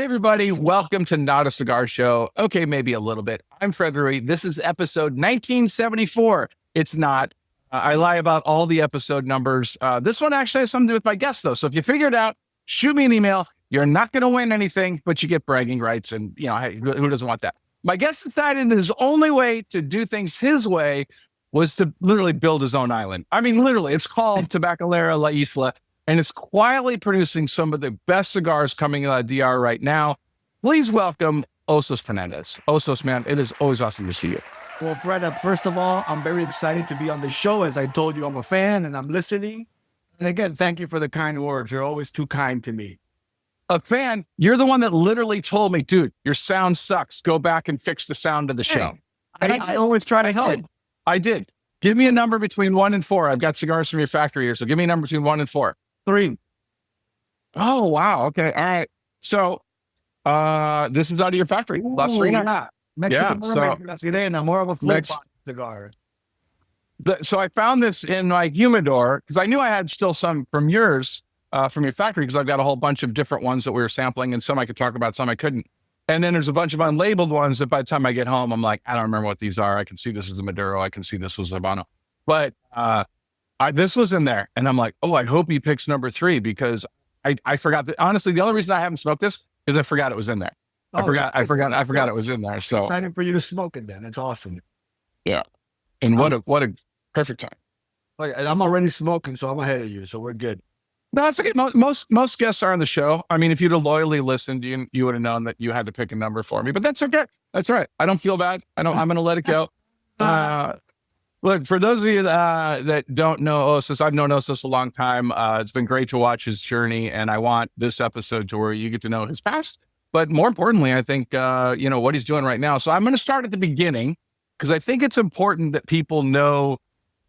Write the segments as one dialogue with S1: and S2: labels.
S1: everybody. Welcome to Not A Cigar Show. Okay, maybe a little bit. I'm Fred Rewey. This is episode 1974. It's not. I lie about all the episode numbers. This one actually has something to do with my guest, though. So if you figure it out, shoot me an email. You're not going to win anything, but you get bragging rights. And, you know, hey, who doesn't want that? My guest decided that his only way to do things his way was to literally build his own island. I mean, literally, it's called Tabacalera, iSLA. And it's quietly producing some of the best cigars coming out of DR right now. Please welcome Hostos Fernandez. Hostos, man, it is always awesome to see you.
S2: Well, Fred, first of all, I'm very excited to be on the show. As I told you, I'm a fan and I'm listening. And again, thank you for the kind words. You're always too kind to me.
S1: A fan? You're the one that literally told me, dude, your sound sucks. Go back and fix the sound of the show.
S2: I always try to help.
S1: I did. Give me a number between 1 and 4. I've got cigars from your factory here, so give me a number between 1 and 4.
S2: 3.
S1: Oh, wow. Okay. All right. So this is out of your factory. Las Vegas.
S2: Mexican Sirena, more of a flip cigar.
S1: So I found this in my humidor because I knew I had still some from yours, from your factory, because I've got a whole bunch of different ones that we were sampling, and some I could talk about, some I couldn't. And then there's a bunch of unlabeled ones that by the time I get home, I'm like, I don't remember what these are. I can see this is a Maduro. I can see this was Habano. But this was in there, and I'm like, oh, I hope he picks number 3 because I forgot that. Honestly, the only reason I haven't smoked this is I forgot it was in there. I forgot it was in there. So
S2: excited for you to smoke it, then. It's awesome.
S1: Yeah, and what a perfect time.
S2: And I'm already smoking, so I'm ahead of you, so we're good.
S1: No, that's okay. Most guests are on the show. I mean, if you'd have loyally listened, you would have known that you had to pick a number for me. But that's okay. That's all right. I don't feel bad. I'm going to let it go. Look, for those of you that don't know Hostos, I've known Hostos a long time. It's been great to watch his journey, and I want this episode to where you get to know his past. But more importantly, I think, what he's doing right now. So I'm going to start at the beginning because I think it's important that people know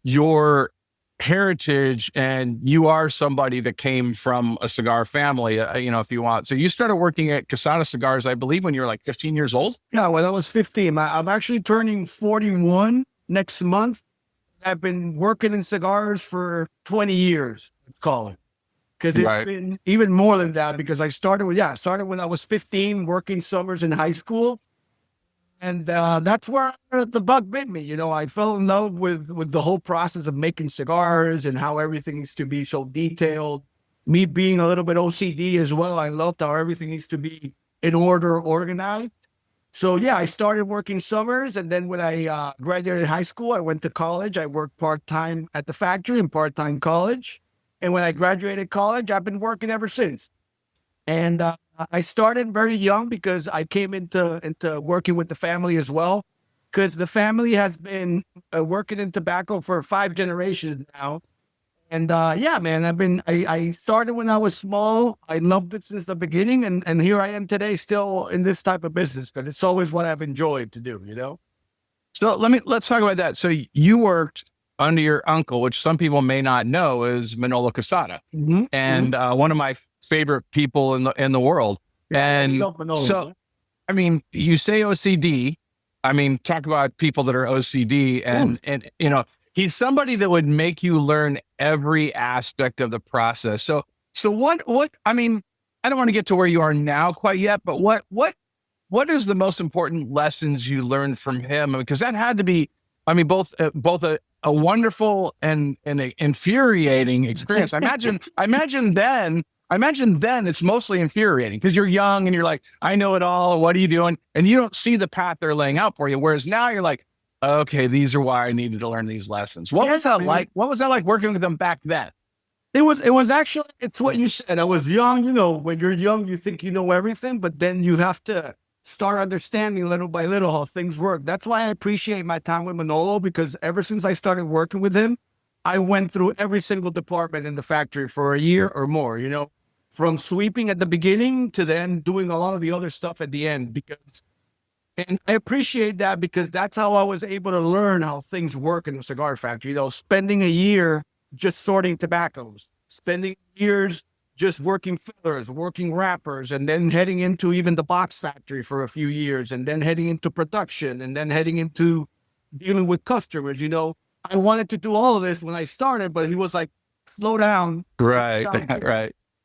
S1: your heritage, and you are somebody that came from a cigar family, if you want. So you started working at Quesada Cigars, I believe, when you were like 15 years old?
S2: Yeah, when I was 15. I'm actually turning 41 next month. I've been working in cigars for 20 years, let's call it. Because it's been even more than that, because I started when I was 15, working summers in high school. And that's where the bug bit me. I fell in love with the whole process of making cigars and how everything needs to be so detailed. Me being a little bit OCD as well, I loved how everything needs to be in order, organized. So yeah, I started working summers, and then when I graduated high school, I went to college. I worked part-time at the factory and part-time college. And when I graduated college, I've been working ever since. And I started very young because I came into working with the family as well, because the family has been working in tobacco for 5 generations now. And man, I started when I was small. I loved it since the beginning. And here I am today, still in this type of business, because it's always what I've enjoyed to do,
S1: So let's talk about that. So you worked under your uncle, which some people may not know is Manolo Quesada, and one of my favorite people in the world. And so, I mean, you say OCD. I mean, talk about people that are OCD, and he's somebody that would make you learn every aspect of the process. So what? I mean, I don't want to get to where you are now quite yet, but what is the most important lessons you learned from him? Because that had to be, I mean, both a wonderful and an infuriating experience. I imagine then it's mostly infuriating because you're young and you're like, I know it all. What are you doing? And you don't see the path they're laying out for you. Whereas now you're like, okay, these are why I needed to learn these lessons. What was that like? What was that like working with them back then?
S2: It was actually, it's what you said. I was young, when you're young, you think you know everything, but then you have to start understanding little by little how things work. That's why I appreciate my time with Manolo, because ever since I started working with him, I went through every single department in the factory for a year or more, from sweeping at the beginning to then doing a lot of the other stuff at the end. And I appreciate that because that's how I was able to learn how things work in the cigar factory. Spending a year just sorting tobaccos, spending years just working fillers, working wrappers, and then heading into even the box factory for a few years, and then heading into production, and then heading into dealing with customers. I wanted to do all of this when I started, but he was like, slow down.
S1: Right.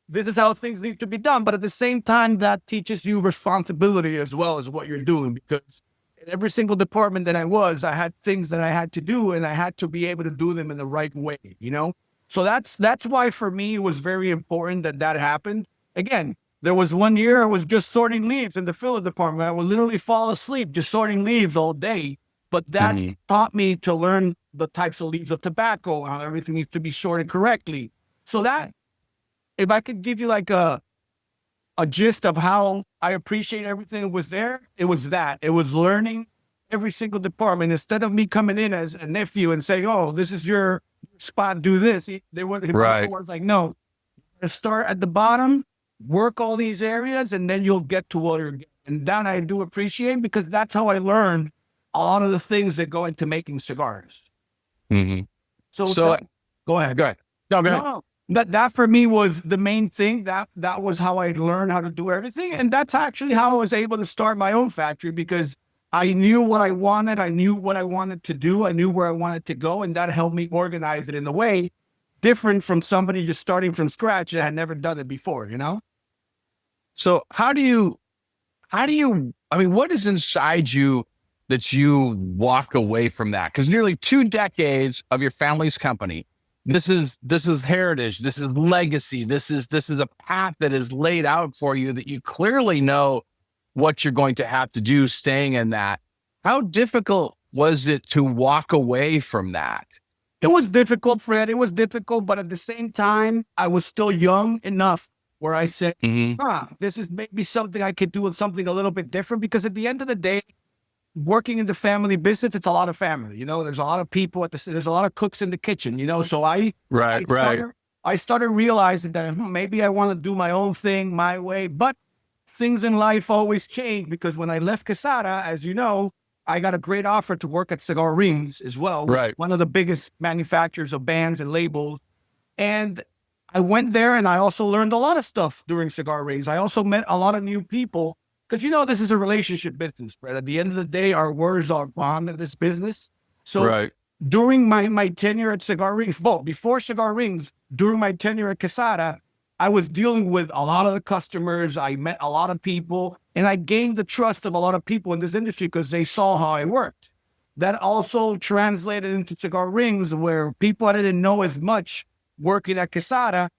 S2: this is how things need to be done. But at the same time, that teaches you responsibility as well as what you're doing, because in every single department that I had things that I had to do, and I had to be able to do them in the right way, you know? So that's why for me, it was very important that happened. Again, there was one year I was just sorting leaves in the filler department. I would literally fall asleep just sorting leaves all day. But that taught me to learn the types of leaves of tobacco, how everything needs to be sorted correctly. So that, if I could give you like a gist of how I appreciate everything that was there, it was that. It was learning every single department. Instead of me coming in as a nephew and saying, oh, this is your spot, do this. They were like, no, start at the bottom, work all these areas, and then you'll get to what you're getting. And that I do appreciate, because that's how I learned a lot of the things that go into making cigars. So go ahead.
S1: No, go ahead.
S2: No. That for me was the main thing. That was how I learned how to do everything. And that's actually how I was able to start my own factory, because I knew what I wanted. I knew what I wanted to do. I knew where I wanted to go. And that helped me organize it in a way different from somebody just starting from scratch that had never done it before, you know?
S1: So how do you, I mean, what is inside you that you walk away from that? Because nearly 2 decades of your family's company, this is heritage, this is legacy, this is a path that is laid out for you that you clearly know what you're going to have to do staying in that. How difficult was it to walk away from that?
S2: It was difficult, Fred. It was difficult, but at the same time, I was still young enough where I said, this is maybe something I could do with something a little bit different, because at the end of the day, working in the family business, it's a lot of family, you know, there's a lot of people there's a lot of cooks in the kitchen, you know, so I started realizing that maybe I want to do my own thing my way, but things in life always change, because when I left Quesada, as you know, I got a great offer to work at Cigar Rings as well, one of the biggest manufacturers of bands and labels. And I went there and I also learned a lot of stuff during Cigar Rings. I also met a lot of new people, because, you know, this is a relationship business, right? At the end of the day, our words are bond in this business. So during my tenure at Cigar Rings, before Cigar Rings, during my tenure at Quesada, I was dealing with a lot of the customers. I met a lot of people, and I gained the trust of a lot of people in this industry because they saw how I worked. That also translated into Cigar Rings, where people I didn't know as much working at Quesada,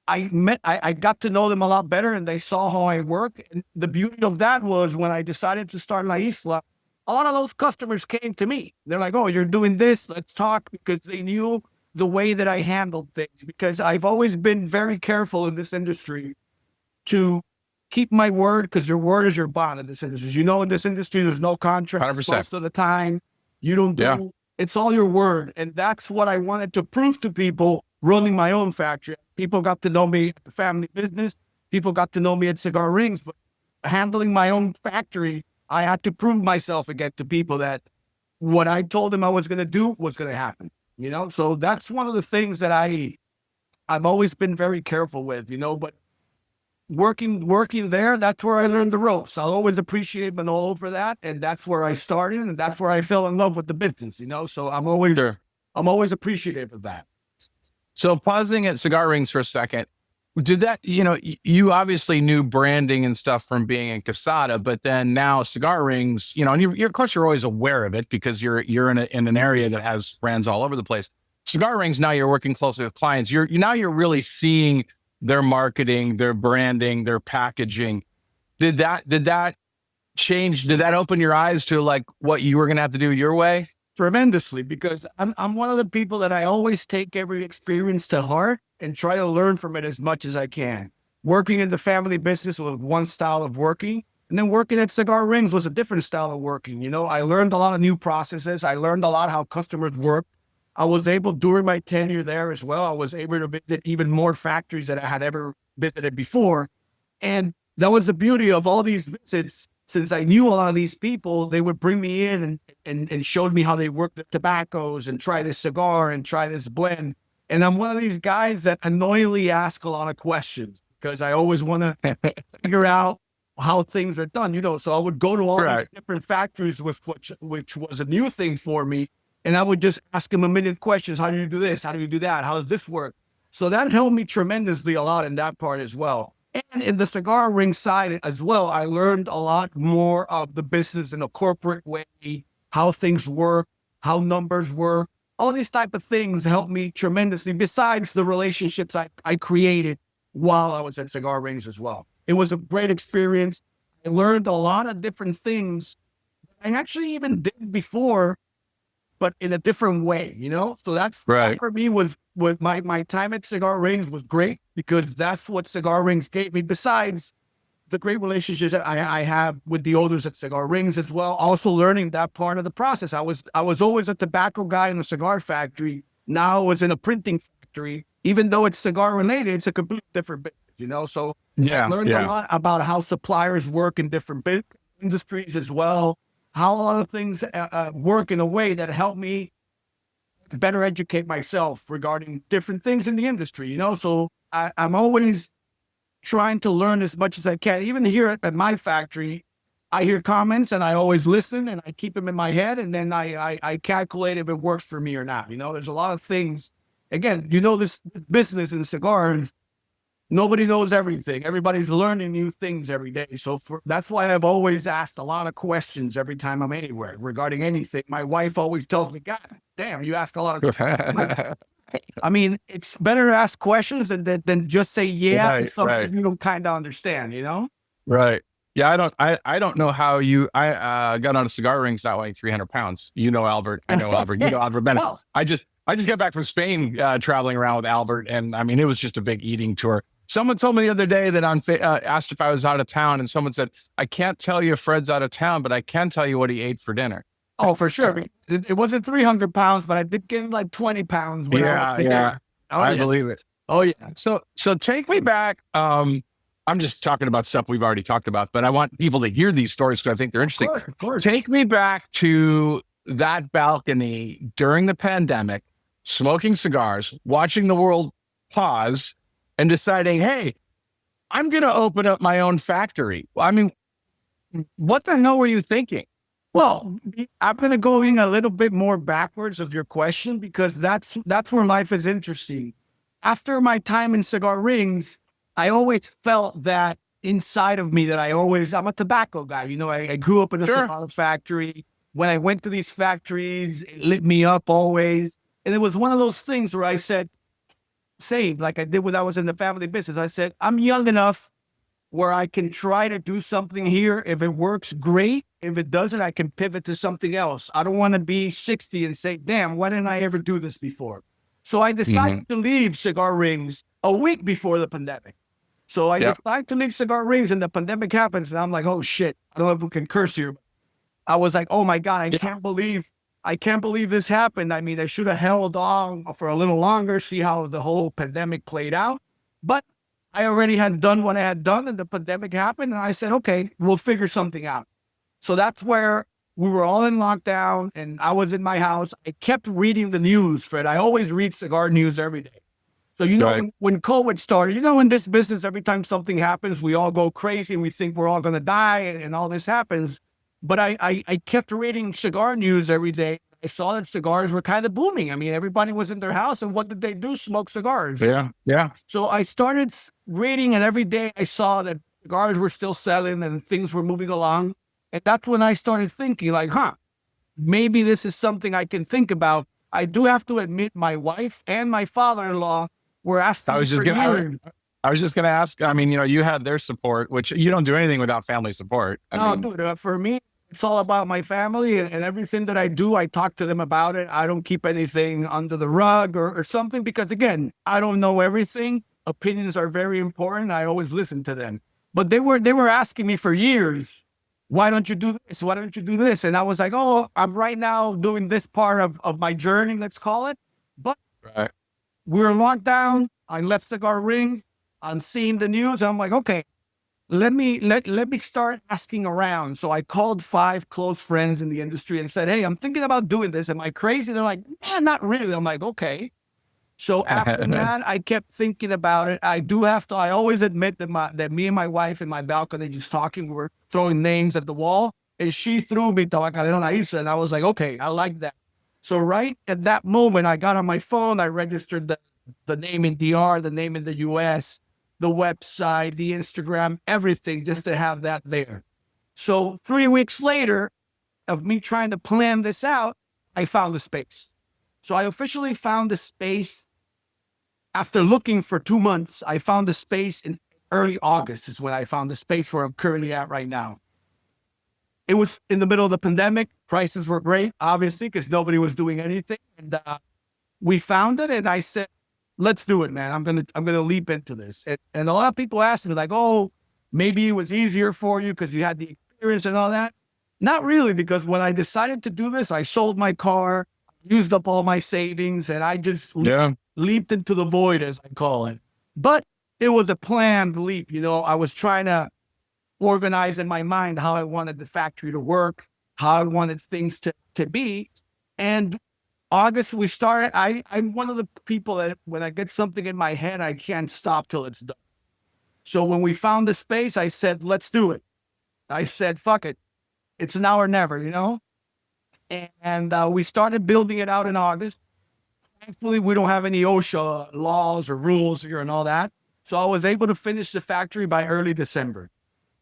S2: I got to know them a lot better, and they saw how I work. And the beauty of that was when I decided to start iSLA, a lot of those customers came to me. They're like, oh, you're doing this, let's talk, because they knew the way that I handled things, because I've always been very careful in this industry to keep my word, because your word is your bond in this industry. You know, in this industry, there's no contract
S1: 100%.
S2: most of the time. You don't do, it's all your word. And that's what I wanted to prove to people running my own factory. People got to know me at the family business. People got to know me at Cigar Rings, but handling my own factory, I had to prove myself again to people that what I told them I was going to do was going to happen, you know? So that's one of the things that I've always been very careful with, you know, but working there, that's where I learned the ropes. I'll always appreciate Manolo for that. And that's where I started, and that's where I fell in love with the business, you know? So I'm always appreciative of that.
S1: So pausing at Cigar Rings for a second, did that, you know, you obviously knew branding and stuff from being in Quesada, but then now Cigar Rings, you know, and you're of course you're always aware of it because you're in an area that has brands all over the place. Cigar Rings, now you're working closely with clients. You're really seeing their marketing, their branding, their packaging. Did that change? Did that open your eyes to like what you were going to have to do your way?
S2: Tremendously, because I'm one of the people that I always take every experience to heart and try to learn from it as much as I can. Working in the family business was one style of working, and then working at Cigar Rings was a different style of working. You know, I learned a lot of new processes. I learned a lot how customers work. I was able, during my tenure there as well, I was able to visit even more factories that I had ever visited before. And that was the beauty of all these visits. Since I knew a lot of these people, they would bring me in and showed me how they work the tobaccos and try this cigar and try this blend. And I'm one of these guys that annoyingly ask a lot of questions because I always want to figure out how things are done, you know. So I would go to all these different factories, which was a new thing for me. And I would just ask them a million questions. How do you do this? How do you do that? How does this work? So that helped me tremendously a lot in that part as well. And in the cigar ring side as well, I learned a lot more of the business in a corporate way, how things work, how numbers work. All these type of things helped me tremendously, besides the relationships I created while I was at cigar rings as well. It was a great experience. I learned a lot of different things I actually even did before, but in a different way, you know? So that for me was my time at Cigar Rings was great, because that's what Cigar Rings gave me, besides the great relationships that I have with the owners at Cigar Rings as well. Also learning that part of the process. I was always a tobacco guy in a cigar factory. Now I was in a printing factory. Even though it's cigar related, it's a completely different business, you know? So I learned a lot about how suppliers work in different industries as well, how a lot of things work in a way that helped me better educate myself regarding different things in the industry, you know? So I'm always trying to learn as much as I can. Even here at my factory, I hear comments and I always listen and I keep them in my head, and then I calculate if it works for me or not. You know, there's a lot of things. Again, you know, this business in cigars, nobody knows everything. Everybody's learning new things every day. So that's why I've always asked a lot of questions every time I'm anywhere regarding anything. My wife always tells me, God damn, you ask a lot of questions. I mean, it's better to ask questions than just say, it's something you don't kind of understand, you know?
S1: Right. Yeah, I don't know how I got on a cigar rings not weighing 300 pounds. You know Albert. I know Albert. You know Albert Bennett. Well, I just got back from Spain traveling around with Albert, and I mean, it was just a big eating tour. Someone told me the other day that asked if I was out of town, and someone said, I can't tell you if Fred's out of town, but I can tell you what he ate for dinner.
S2: Oh, for sure. It wasn't 300 pounds, but I did gain like 20 pounds. When I was there.
S1: I believe it.
S2: Oh, yeah.
S1: So take me back. I'm just talking about stuff we've already talked about, but I want people to hear these stories because I think they're interesting.
S2: Of course.
S1: Take me back to that balcony during the pandemic, smoking cigars, watching the world pause, and deciding, hey, I'm going to open up my own factory. I mean, what the hell were you thinking?
S2: Well, I'm going to go in a little bit more backwards of your question, because that's where life is interesting. After my time in Cigar Rings, I always felt that inside of me that I'm a tobacco guy. You know, I grew up in a cigar factory. When I went to these factories, it lit me up always. And it was one of those things where I said, same like I did when I was in the family business. I said, I'm young enough where I can try to do something here. If it works, great. If it doesn't, I can pivot to something else. I don't want to be 60 and say, damn, why didn't I ever do this before? So I decided to leave Cigar Rings a week before the pandemic. So I decided to leave Cigar Rings, and the pandemic happens, and I'm like, oh shit, I don't know if we can curse here. I was like, oh my God, I can't believe this happened. I mean, I should have held on for a little longer, see how the whole pandemic played out. But I already had done what I had done, and the pandemic happened, and I said, okay, we'll figure something out. So that's where we were all in lockdown, and I was in my house. I kept reading the news, Fred. I always read cigar news every day. So, you know, when COVID started, you know, in this business, every time something happens, we all go crazy and we think we're all going to die and all this happens. But I kept reading cigar news every day. I saw that cigars were kind of booming. I mean, everybody was in their house, and what did they do? Smoke cigars.
S1: Yeah.
S2: So I started reading, and every day I saw that cigars were still selling and things were moving along. And that's when I started thinking like, maybe this is something I can think about. I do have to admit, my wife and my father-in-law were asking
S1: I was just going to ask, I mean, you know, you had their support, which you don't do anything without family support.
S2: Dude, for me, it's all about my family, and everything that I do, I talk to them about it. I don't keep anything under the rug or something, because again, I don't know everything. Opinions are very important. I always listen to them, but they were asking me for years, why don't you do this? Why don't you do this? And I was like, oh, I'm right now doing this part of my journey, let's call it. But we're locked down. I left Cigar Rings. I'm seeing the news. I'm like, okay, let me start asking around. So I called 5 close friends in the industry and said, hey, I'm thinking about doing this. Am I crazy? They're like, man, not really. I'm like, okay. So after that, I kept thinking about it. I always admit that me and my wife in my balcony just talking, we were throwing names at the wall, and she threw me Tabacalera, and I was like, okay, I like that. So right at that moment, I got on my phone, I registered the name in DR, the name in the US, the website, the Instagram, everything, just to have that there. So 3 weeks later of me trying to plan this out, I found the space. So I officially found the space after looking for 2 months. I found the space in early August is when I found the space where I'm currently at right now. It was in the middle of the pandemic. Prices were great, obviously, because nobody was doing anything. And we found it, and I said, let's do it, man. I'm gonna leap into this. And a lot of people asked me, like, oh, maybe it was easier for you because you had the experience and all that. Not really, because when I decided to do this, I sold my car, used up all my savings, and I just leaped into the void, as I call it. But it was a planned leap. You know, I was trying to organize in my mind how I wanted the factory to work, how I wanted things to be. And August, we started. I'm one of the people that when I get something in my head, I can't stop till it's done. So when we found the space, I said, let's do it. I said, fuck it. It's now or never, you know? And we started building it out in August. Thankfully, we don't have any OSHA laws or rules here and all that. So I was able to finish the factory by early December.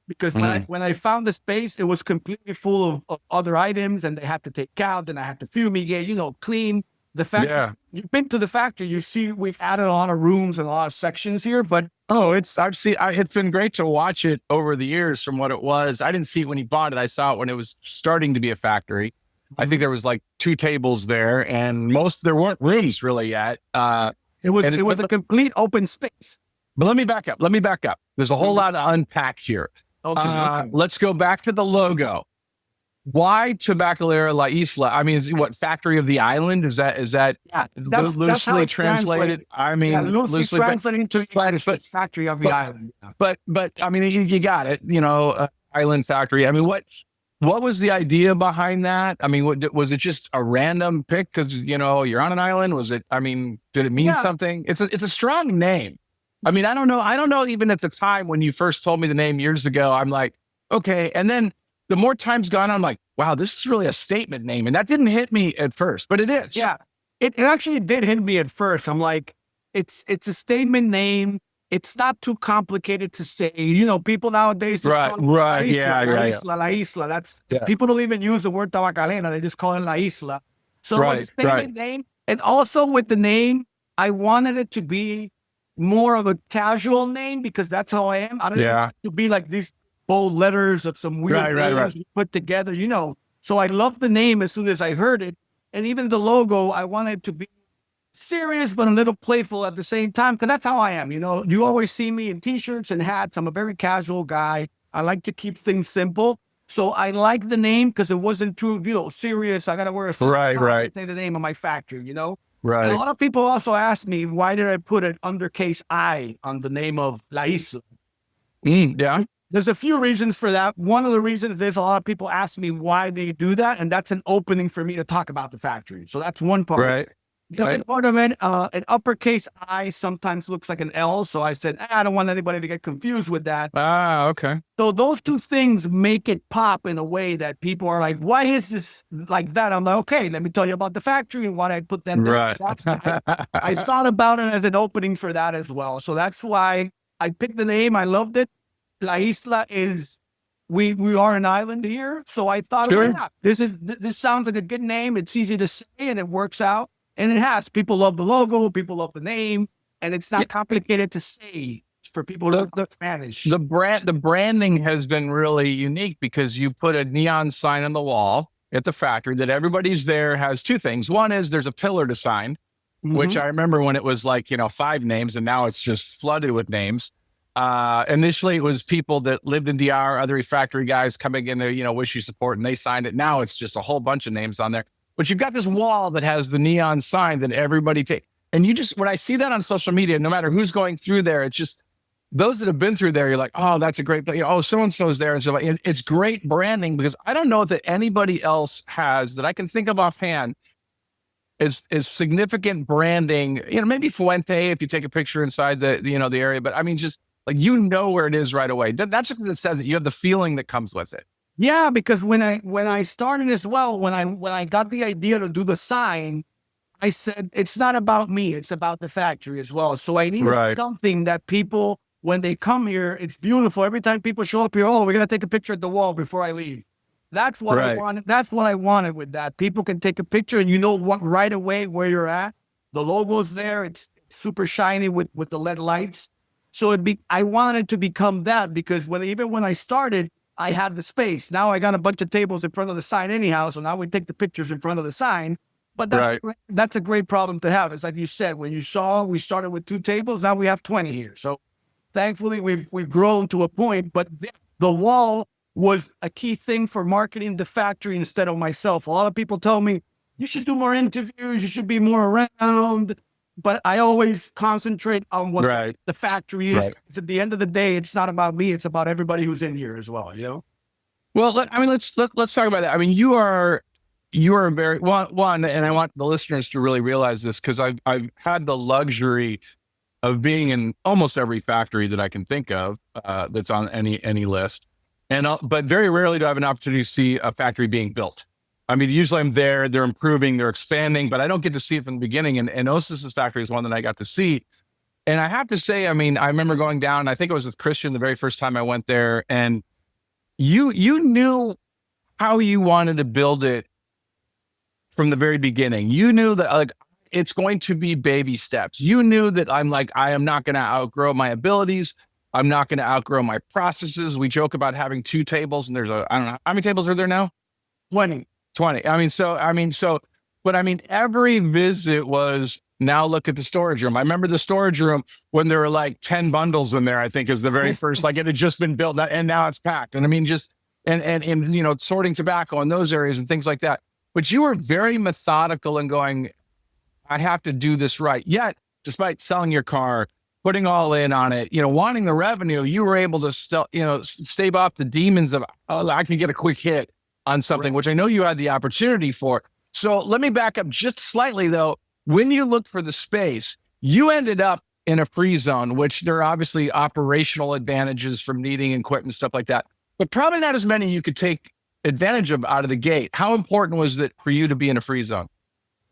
S2: Because when I found the space, it was completely full of other items, and they had to take out, and I had to fumigate, you know, clean the factory. Yeah. You've been to the factory, you see we've added a lot of rooms and a lot of sections here, but
S1: it's been great to watch it over the years from what it was. I didn't see it when he bought it. I saw it when it was starting to be a factory. I think there was like 2 tables there, and there weren't rooms really yet.
S2: It was a complete open space.
S1: But let me back up. There's a whole lot to unpack here. Okay. Let's go back to the logo. Why Tabacalera La Isla? I mean, what, factory of the island? Is that loosely translated? I mean,
S2: loosely translated to factory of the island.
S1: But I mean, you got it. You know, island factory. I mean, what was the idea behind that? I mean, was it just a random pick because you know you're on an island? Was it? I mean, did it mean something? It's a strong name. I mean, I don't know. Even at the time when you first told me the name years ago, I'm like, okay. And then the more time's gone, I'm like, wow, this is really a statement name. And that didn't hit me at first, but it is.
S2: Yeah, it actually did hit me at first. I'm like, it's a statement name. It's not too complicated to say. You know, people nowadays just call it La Isla, La Isla. That's people don't even use the word Tabacalera. They just call it La Isla. So it's a statement name. And also with the name, I wanted it to be more of a casual name because that's how I am. I don't want it to be like these bold letters of some weird names put together, you know. So I loved the name as soon as I heard it. And even the logo, I wanted it to be serious but a little playful at the same time because that's how I am. You know, you always see me in t-shirts and hats. I'm a very casual guy. I like to keep things simple. So I like the name because it wasn't too, you know, serious. I got to wear a suit. Say the name of my factory, you know. Right. And a lot of people also ask me, why did I put an undercase I on the name of La Isla?
S1: Yeah.
S2: There's a few reasons for that. One of the reasons is a lot of people ask me why they do that, and that's an opening for me to talk about the factory. So that's one part.
S1: Right.
S2: The part of it, an uppercase I sometimes looks like an L. So I said, I don't want anybody to get confused with that.
S1: Okay.
S2: So those two things make it pop in a way that people are like, why is this like that? I'm like, okay, let me tell you about the factory and why I put them there.
S1: Right.
S2: I thought about it as an opening for that as well. So that's why I picked the name. I loved it. La Isla is, we are an island here. So I thought, this sounds like a good name. It's easy to say and it works out. And it has. People love the logo. People love the name. And it's not complicated to say for people who learn Spanish.
S1: The branding has been really unique because you put a neon sign on the wall at the factory that everybody's there has 2 things. One is there's a pillar to sign, which I remember when it was like, 5 names and now it's just flooded with names. Initially it was people that lived in DR, other factory guys coming in there, wish you support, and they signed it. Now it's just a whole bunch of names on there. But you've got this wall that has the neon sign that everybody takes. And when I see that on social media, no matter who's going through there, it's just those that have been through there, you're like, oh, that's a great place. Oh, so-and-so's there. And so it's great branding because I don't know that anybody else has that I can think of offhand is significant branding. Maybe Fuente, if you take a picture inside the area, but I mean, just like, where it is right away. That's because it says that you have the feeling that comes with it.
S2: Yeah, because when I started as well, when I got the idea to do the sign, I said, it's not about me. It's about the factory as well. So I need something that people, when they come here, it's beautiful. Every time people show up here, oh, we're going to take a picture at the wall before I leave. That's what I wanted. That's what I wanted with that. People can take a picture and you know what right away where you're at. The logo's there. It's super shiny with the LED lights. So I wanted it to become that because even when I started, I had the space. Now I got a bunch of tables in front of the sign anyhow. So now we take the pictures in front of the sign. But that's a great problem to have. It's like you said, when you saw, we started with 2 tables. Now we have 20 here. So thankfully we've grown to a point, but the wall was a key thing for marketing the factory instead of myself. A lot of people tell me, you should do more interviews, you should be more around, but I always concentrate on what the factory is. Because at the end of the day, it's not about me, it's about everybody who's in here as well, you know?
S1: Well, let's talk about that. I mean, you are very, one, and I want the listeners to really realize this because I've had the luxury of being in almost every factory that I can think of that's on any list. But very rarely do I have an opportunity to see a factory being built. I mean, usually I'm there, they're improving, they're expanding, but I don't get to see it from the beginning. And Hostos' factory is one that I got to see. And I have to say, I mean, I remember going down, I think it was with Christian the very first time I went there, and you knew how you wanted to build it from the very beginning. You knew that like it's going to be baby steps. You knew that I am not going to outgrow my abilities. I'm not going to outgrow my processes. We joke about having 2 tables, and I don't know, how many tables are there now?
S2: 20.
S1: But every visit was, now look at the storage room. I remember the storage room when there were like 10 bundles in there, I think is the very first, like it had just been built and now it's packed. And I mean, just, and you know, sorting tobacco in those areas and things like that. But you were very methodical in going, I have to do this right. Yet, despite selling your car, putting all in on it, you know, wanting the revenue, you were able to still, you know, stave off the demons of, oh, I can get a quick hit on something, which I know you had the opportunity for. So let me back up just slightly though. When you looked for the space, you ended up in a free zone, which there are obviously operational advantages from needing equipment, stuff like that, but probably not as many you could take advantage of out of the gate. How important was it for you to be in a free zone?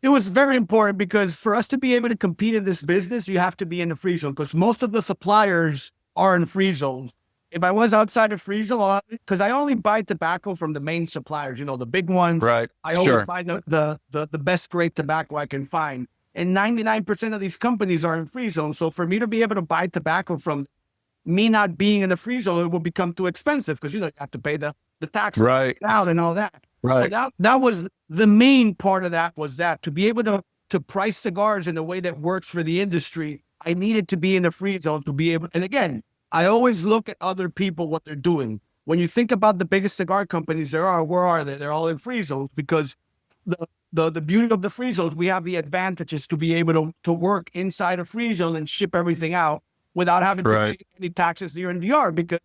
S2: It was very important because for us to be able to compete in this business, you have to be in the free zone because most of the suppliers are in free zones. If I was outside of free zone, because I only buy tobacco from the main suppliers, you know, the big ones.
S1: Right.
S2: I always buy the best grade tobacco I can find. And 99% of these companies are in free zone. So for me to be able to buy tobacco from me not being in the free zone, it will become too expensive because, you know, you have to pay the tax out and all that.
S1: Right.
S2: So that was the main part of that, was that to be able to price cigars in a way that works for the industry, I needed to be in the free zone to be able, and again, I always look at other people, what they're doing. When you think about the biggest cigar companies there are, where are they? They're all in free zones because the beauty of the free zones, we have the advantages to be able to work inside a free zone and ship everything out without having to pay any taxes here in DR because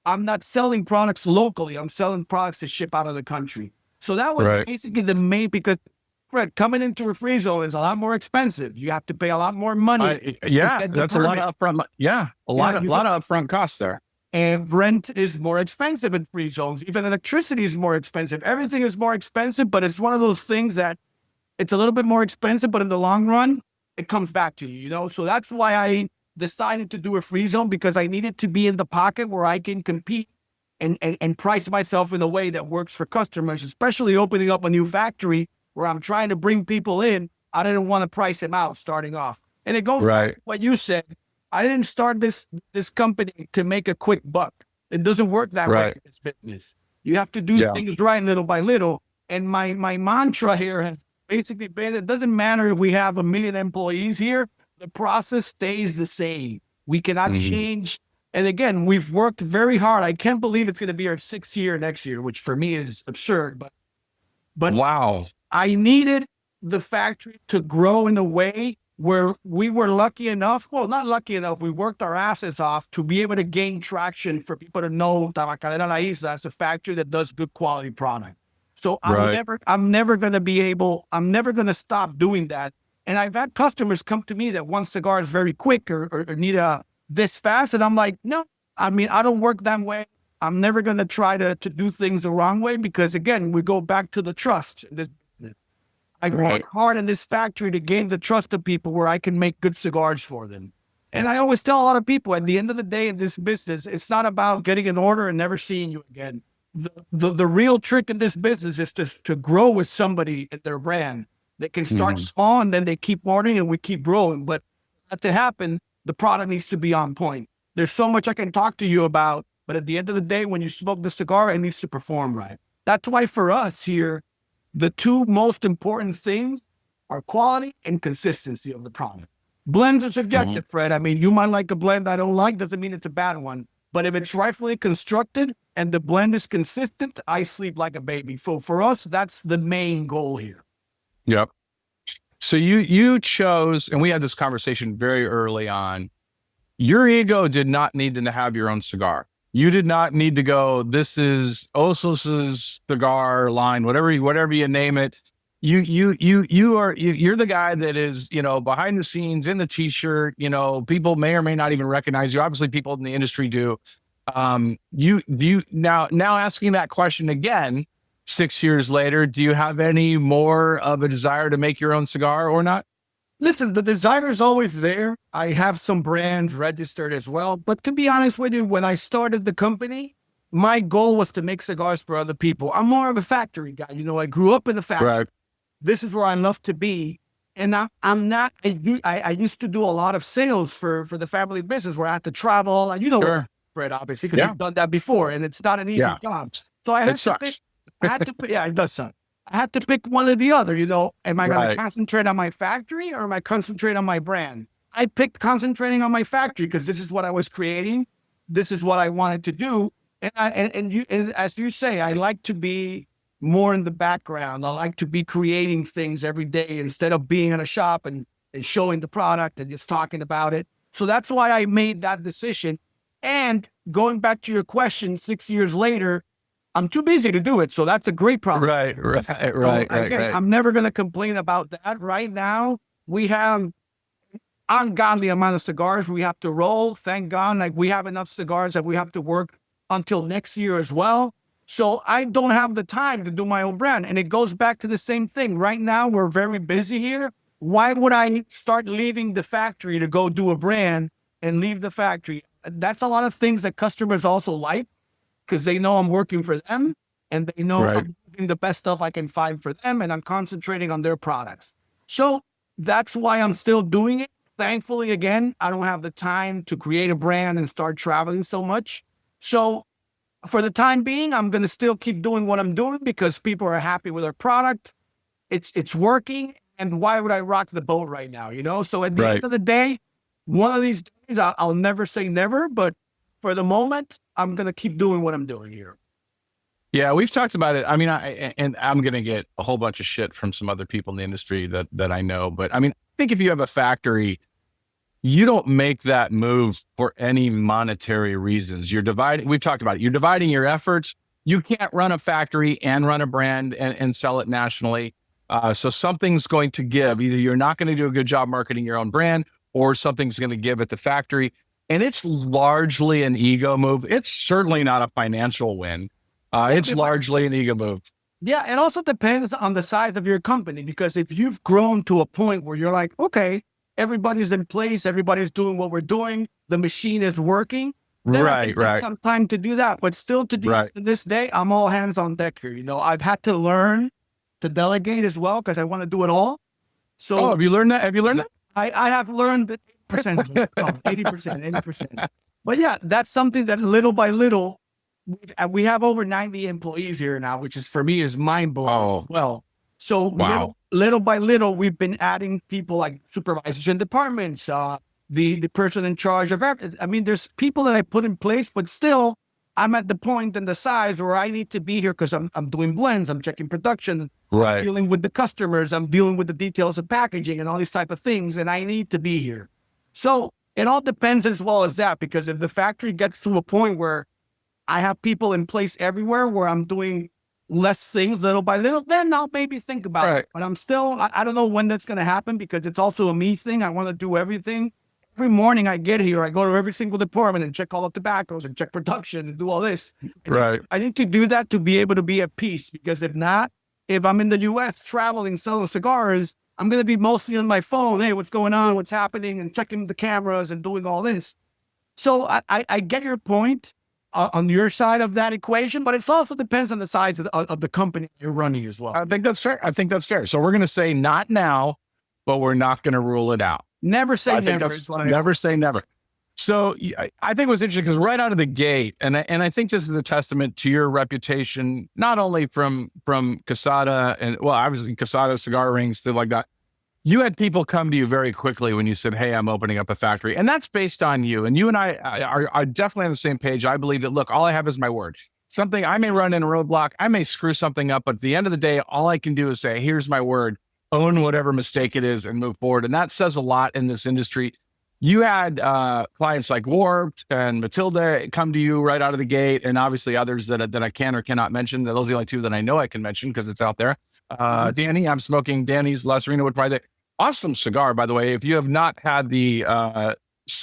S2: I'm not selling products locally. I'm selling products to ship out of the country. So that was basically the main, because Fred, coming into a free zone is a lot more expensive. You have to pay a lot more money.
S1: That's a lot of upfront. A lot of upfront costs there.
S2: And rent is more expensive in free zones. Even electricity is more expensive. Everything is more expensive, but it's one of those things that it's a little bit more expensive, but in the long run, it comes back to you, you know? So that's why I decided to do a free zone, because I needed to be in the pocket where I can compete and price myself in a way that works for customers, especially opening up a new factory where I'm trying to bring people in. I didn't want to price them out starting off. And it goes back to what you said. I didn't start this company to make a quick buck. It doesn't work that way in this business. You have to do things right little by little. And my mantra here has basically been, it doesn't matter if we have 1 million employees here, the process stays the same. We cannot change. And again, we've worked very hard. I can't believe it's going to be our 6th year next year, which for me is absurd. But
S1: wow,
S2: I needed the factory to grow in a way where we were lucky enough, well, not lucky enough, we worked our asses off to be able to gain traction for people to know Tabacalera La Isla is a factory that does good quality product. So I'm never going to stop doing that. And I've had customers come to me that want cigars very quick or need this fast. And I'm like, no, I mean, I don't work that way. I'm never going to try to do things the wrong way, because again, we go back to the trust. I work hard in this factory to gain the trust of people where I can make good cigars for them. And I always tell a lot of people, at the end of the day in this business, it's not about getting an order and never seeing you again. The real trick in this business is to grow with somebody at their brand. They can start small and then they keep ordering and we keep growing. But for that to happen, the product needs to be on point. There's so much I can talk to you about, but at the end of the day, when you smoke the cigar, it needs to perform right. That's why for us here, the two most important things are quality and consistency of the product. Blends are subjective, Fred. I mean, you might like a blend I don't like, doesn't mean it's a bad one. But if it's rightfully constructed and the blend is consistent, I sleep like a baby. So for us, that's the main goal here.
S1: Yep. So you chose, and we had this conversation very early on, your ego did not need to have your own cigar. You did not need to go, this is Hostos's cigar line, whatever you name it. You're the guy that is, behind the scenes in the t-shirt, people may or may not even recognize you. Obviously people in the industry do. Now asking that question again, 6 years later, do you have any more of a desire to make your own cigar or not?
S2: Listen, the desire is always there. I have some brands registered as well. But to be honest with you, when I started the company, my goal was to make cigars for other people. I'm more of a factory guy. I grew up in the factory.
S1: Right.
S2: This is where I love to be. And I'm not, I used to do a lot of sales for the family business where I had to travel. And
S1: Sure.
S2: Fred, obviously, because you've done that before and it's not an easy job. So I had to pick, it does suck. I had to pick one or the other, am I going to concentrate on my factory or am I concentrate on my brand? I picked concentrating on my factory because this is what I was creating. This is what I wanted to do. And as you say, I like to be more in the background. I like to be creating things every day instead of being in a shop and showing the product and just talking about it. So that's why I made that decision. And going back to your question, 6 years later, I'm too busy to do it. So that's a great problem.
S1: Right.
S2: I'm never going to complain about that. Right now, we have ungodly amount of cigars we have to roll. Thank God. Like we have enough cigars that we have to work until next year as well. So I don't have the time to do my own brand. And it goes back to the same thing. Right now, we're very busy here. Why would I start leaving the factory to go do a brand and leave the factory? That's a lot of things that customers also like because they know I'm working for them and they know I'm doing the best stuff I can find for them and I'm concentrating on their products. So that's why I'm still doing it. Thankfully, again, I don't have the time to create a brand and start traveling so much. So for the time being, I'm going to still keep doing what I'm doing because people are happy with our product. It's working. And why would I rock the boat right now? So at the end of the day, one of these days, I'll never say never, but for the moment, I'm going to keep doing what I'm doing here.
S1: Yeah, we've talked about it. I mean, and I'm going to get a whole bunch of shit from some other people in the industry that I know. But I mean, I think if you have a factory, you don't make that move for any monetary reasons. We've talked about it. You're dividing your efforts. You can't run a factory and run a brand and sell it nationally. So something's going to give. Either you're not going to do a good job marketing your own brand or something's going to give at the factory. And it's largely an ego move. It's certainly not a financial win. It's largely an ego move.
S2: Yeah. It also depends on the size of your company, because if you've grown to a point where you're like, okay, everybody's in place, everybody's doing what we're doing, the machine is working. Then I think there's some time to do that. But still to this day, I'm all hands on deck here. I've had to learn to delegate as well because I want to do it all. So
S1: have you learned that?
S2: I have learned 80%, 80%. But yeah, that's something that little by little, we have over 90 employees here now, which is for me is mind blowing. Well, so little by little, we've been adding people like supervisors in departments, the person in charge of everything. I mean, there's people that I put in place, but still I'm at the point and the size where I need to be here because I'm doing blends, I'm checking production, I'm dealing with the customers, I'm dealing with the details of packaging and all these type of things, and I need to be here. So it all depends as well as that, because if the factory gets to a point where I have people in place everywhere where I'm doing less things little by little, then I'll maybe think about it. But I'm still, I don't know when that's going to happen because it's also a me thing. I want to do everything. Every morning I get here, I go to every single department and check all the tobaccos and check production and do all this. I need to do that to be able to be at peace, because if not, if I'm in the US traveling, selling cigars, I'm going to be mostly on my phone. Hey, what's going on? What's happening? And checking the cameras and doing all this. So I get your point on your side of that equation, but it also depends on the size of the company you're running as well.
S1: I think that's fair. So we're going to say not now, but we're not going to rule it out.
S2: Never say never.
S1: Never say never. So I think it was interesting because right out of the gate, and I think this is a testament to your reputation, not only from Quesada and, well, I was in Quesada, cigar rings, stuff like that. You had people come to you very quickly when you said, hey, I'm opening up a factory. And that's based on you. And you and I are definitely on the same page. I believe that, look, all I have is my word. Something, I may run in a roadblock, I may screw something up, but at the end of the day, all I can do is say, here's my word, own whatever mistake it is and move forward. And that says a lot in this industry. You had clients like Warped and Matilda come to you right out of the gate, and obviously others that I can or cannot mention. Those are the only two that I know I can mention because it's out there. Danny, I'm smoking Danny's La Serena wood project. Awesome cigar, by the way. If you have not had the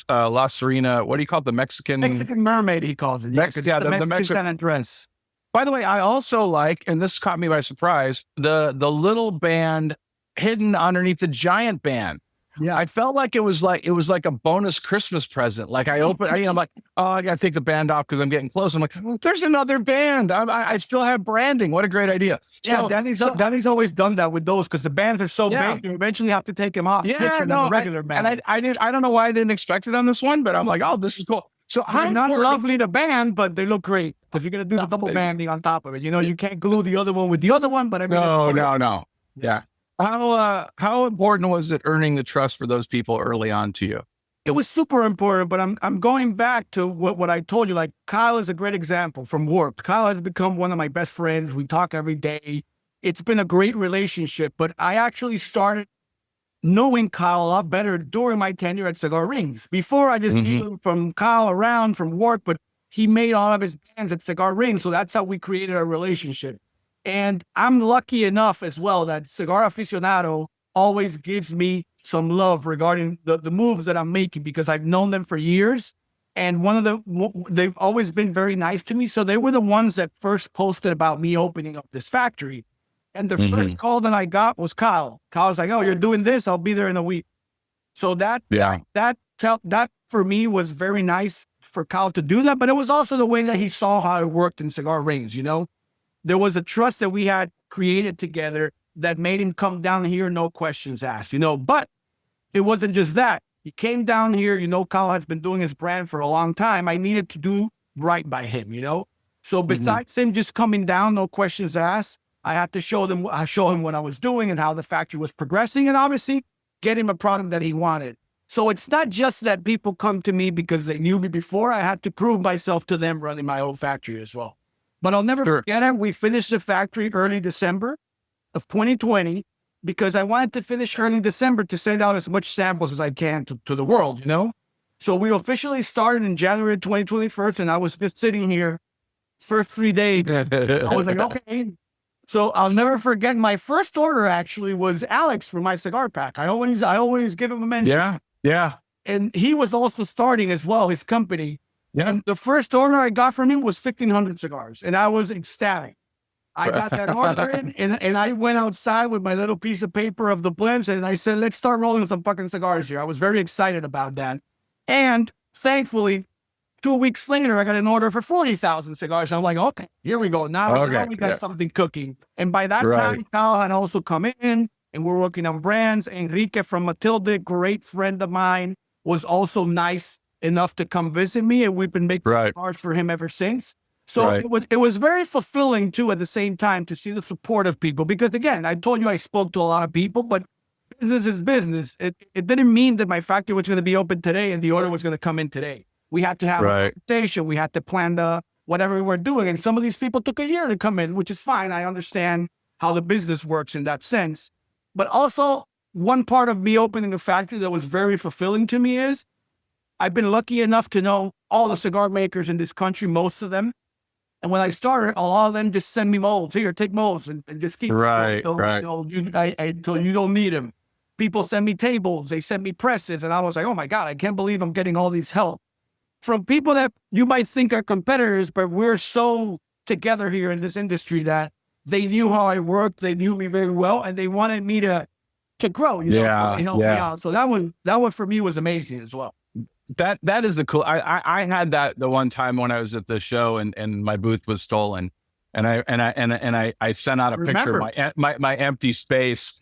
S1: La Serena, what do you call it? The Mexican
S2: mermaid, he calls it. The Mexican San Andres.
S1: By the way, I also like, and this caught me by surprise, the little band hidden underneath the giant band.
S2: Yeah,
S1: I felt like it was like a bonus Christmas present. Like I opened, I'm like, oh, I got to take the band off because I'm getting close. I'm like, there's another band. I still have branding. What a great idea.
S2: Yeah, Danny's always done that with those because the bands are so big, you eventually have to take them off.
S1: Yeah, no,
S2: regular band.
S1: And I don't know why I didn't expect it on this one, but I'm like, oh, this is cool. So
S2: I'm not lovely to band, but they look great because you're gonna do the double banding on top of it. You know, you can't glue the other one with the other one, but I mean,
S1: no. Yeah. How important was it earning the trust for those people early on to you?
S2: It was super important, but I'm going back to what I told you. Like Kyle is a great example from Warped. Kyle has become one of my best friends. We talk every day. It's been a great relationship, but I actually started knowing Kyle a lot better during my tenure at Cigar Rings. Before I just knew him from Kyle around from Warped, but he made all of his bands at Cigar Rings. So that's how we created our relationship. And I'm lucky enough as well that Cigar Aficionado always gives me some love regarding the moves that I'm making because I've known them for years. And they've always been very nice to me. So they were the ones that first posted about me opening up this factory. And the first call that I got was Kyle. Kyle's like, oh, you're doing this. I'll be there in a week. So that for me was very nice for Kyle to do that. But it was also the way that he saw how it worked in Cigar Rings, you know? There was a trust that we had created together that made him come down here, no questions asked, you know, but it wasn't just that. He came down here, you know, Kyle has been doing his brand for a long time. I needed to do right by him, you know? So besides him just coming down, no questions asked, I had to show him what I was doing and how the factory was progressing and obviously get him a product that he wanted. So it's not just that people come to me because they knew me before. I had to prove myself to them running my own factory as well. But I'll never forget it. We finished the factory early December of 2020 because I wanted to finish early December to send out as much samples as I can to the world, you know? So we officially started in January 2021, and I was just sitting here first 3 days. I was like, okay. So I'll never forget my first order actually was Alex for my cigar pack. I always give him a mention.
S1: Yeah.
S2: And he was also starting as well, his company. Yeah. And the first order I got from him was 1,500 cigars, and I was ecstatic. I got that order in, and I went outside with my little piece of paper of the blends, and I said, let's start rolling some fucking cigars here. I was very excited about that. And thankfully, 2 weeks later, I got an order for 40,000 cigars. I'm like, okay, here we go. Now we got something cooking. And by that time, Kyle had also come in, and we're working on brands. Enrique from Matilda, great friend of mine, was also nice enough to come visit me, and we've been making cigars for him ever since. So it was very fulfilling too at the same time to see the support of people, because again, I told you I spoke to a lot of people, but business is business. It didn't mean that my factory was going to be open today and the order was going to come in today. We had to have a conversation. We had to plan whatever we were doing. And some of these people took a year to come in, which is fine. I understand how the business works in that sense. But also one part of me opening a factory that was very fulfilling to me is I've been lucky enough to know all the cigar makers in this country, most of them. And when I started, a lot of them just send me molds. Here, take molds and just keep until you don't need them. People send me tables. They send me presses. And I was like, oh my God, I can't believe I'm getting all these help from people that you might think are competitors, but we're so together here in this industry that they knew how I worked. They knew me very well, and they wanted me to grow, and help me out. So that one for me was amazing as well.
S1: That is the cool. I had that the one time when I was at the show and my booth was stolen, and I sent out a picture of my empty space,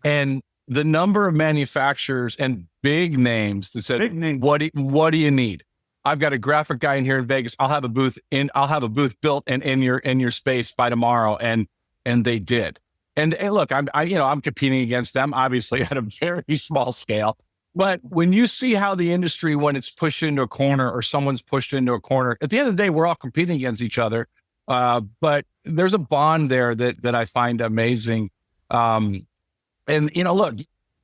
S1: and the number of manufacturers and big names that said, what do you need? I've got a graphic guy in here in Vegas. I'll have a booth built and in your space by tomorrow. And they did. And hey, look, I'm competing against them, obviously at a very small scale. But when you see how the industry, when it's pushed into a corner or someone's pushed into a corner, at the end of the day, we're all competing against each other. But there's a bond there that I find amazing. And, look,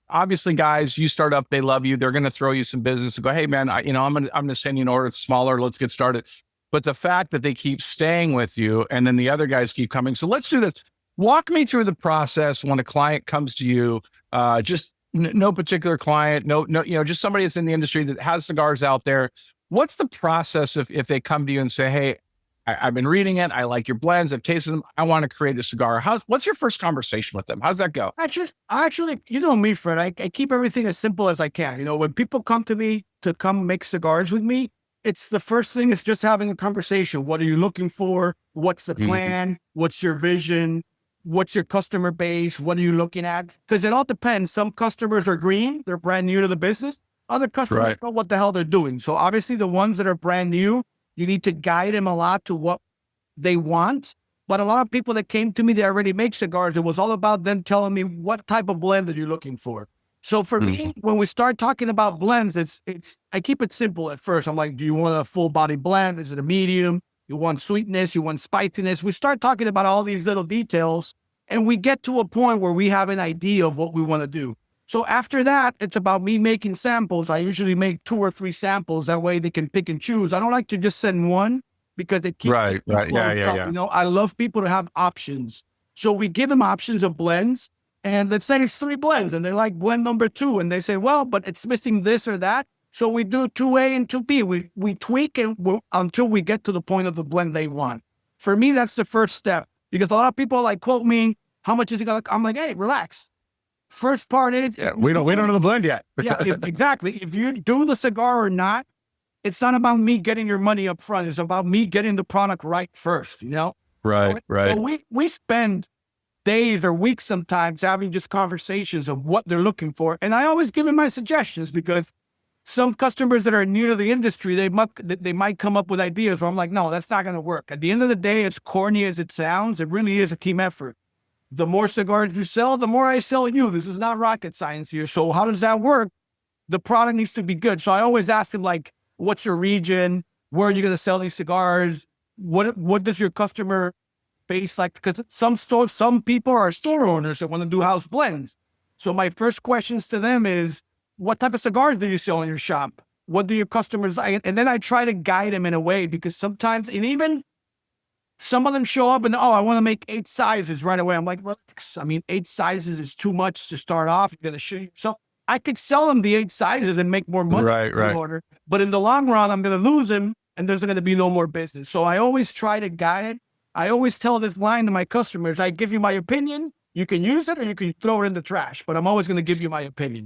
S1: obviously, guys, you start up, they love you. They're going to throw you some business and go, hey, man, I'm going to send you an order. It's smaller. Let's get started. But the fact that they keep staying with you and then the other guys keep coming. So let's do this. Walk me through the process when a client comes to you, just no particular client, no, just somebody that's in the industry that has cigars out there. What's the process if they come to you and say, hey, I've been reading it. I like your blends. I've tasted them. I want to create a cigar. What's your first conversation with them? How's that go?
S2: Actually, you know me, Fred. I keep everything as simple as I can. When people come to me to come make cigars with me, it's the first thing is just having a conversation. What are you looking for? What's the plan? What's your vision? What's your customer base? What are you looking at? Because it all depends. Some customers are green. They're brand new to the business. Other customers know what the hell they're doing. So obviously the ones that are brand new, you need to guide them a lot to what they want. But a lot of people that came to me, they already make cigars. It was all about them telling me what type of blend that you're looking for. So for me, when we start talking about blends, I keep it simple at first. I'm like, do you want a full body blend? Is it a medium? You want sweetness? You want spiciness? We start talking about all these little details and we get to a point where we have an idea of what we want to do. So after that, it's about me making samples. I usually make 2 or 3 samples. That way they can pick and choose. I don't like to just send one because it keeps
S1: right. Yeah.
S2: I love people to have options. So we give them options of blends. And let's say it's 3 blends and they're like blend number 2. And they say, well, but it's missing this or that. So we do 2A and 2B. We tweak until we get to the point of the blend they want. For me, that's the first step. Because a lot of people quote me, how much is it going to, I'm like, hey, relax. First part is
S1: we don't know the blend yet.
S2: Exactly. If you do the cigar or not, it's not about me getting your money up front. It's about me getting the product right first,
S1: Right.
S2: So we spend days or weeks sometimes having just conversations of what they're looking for. And I always give them my suggestions because some customers that are new to the industry, they might come up with ideas where I'm like, no, that's not going to work. At the end of the day, as corny as it sounds, it really is a team effort. The more cigars you sell, the more I sell you. This is not rocket science here. So how does that work? The product needs to be good. So I always ask them, what's your region? Where are you going to sell these cigars? What does your customer base like? Because some people are store owners that want to do house blends. So my first questions to them is, what type of cigars do you sell in your shop? What do your customers like? And then I try to guide them in a way because sometimes, and even some of them show up and, I want to make 8 sizes right away. I'm like, relax. 8 sizes is too much to start off. You're going to shoot. So I could sell them the 8 sizes and make more money.
S1: Right.
S2: Order. But in the long run, I'm going to lose them and there's going to be no more business. So I always try to guide it. I always tell this line to my customers, I give you my opinion. You can use it or you can throw it in the trash, but I'm always going to give you my opinion,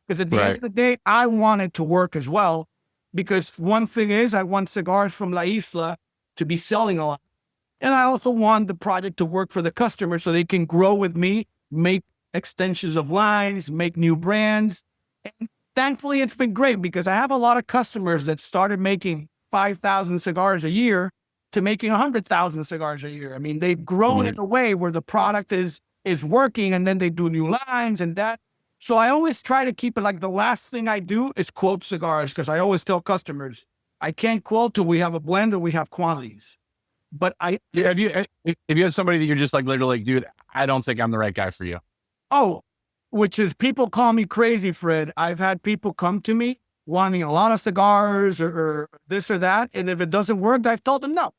S2: Because at the end of the day, I want it to work as well. Because one thing is, I want cigars from La Isla to be selling a lot. And I also want the project to work for the customer so they can grow with me, make extensions of lines, make new brands. And thankfully, it's been great because I have a lot of customers that started making 5,000 cigars a year to making 100,000 cigars a year. They've grown in a way where the product is working and then they do new lines and that. So I always try to keep it the last thing I do is quote cigars because I always tell customers, I can't quote till we have a blend or we have quantities. But if you have somebody that you're just literally, dude, I don't think I'm the right guy for you. Oh, which is people call me crazy, Fred. I've had people come to me wanting a lot of cigars or this or that. And if it doesn't work, I've told them no.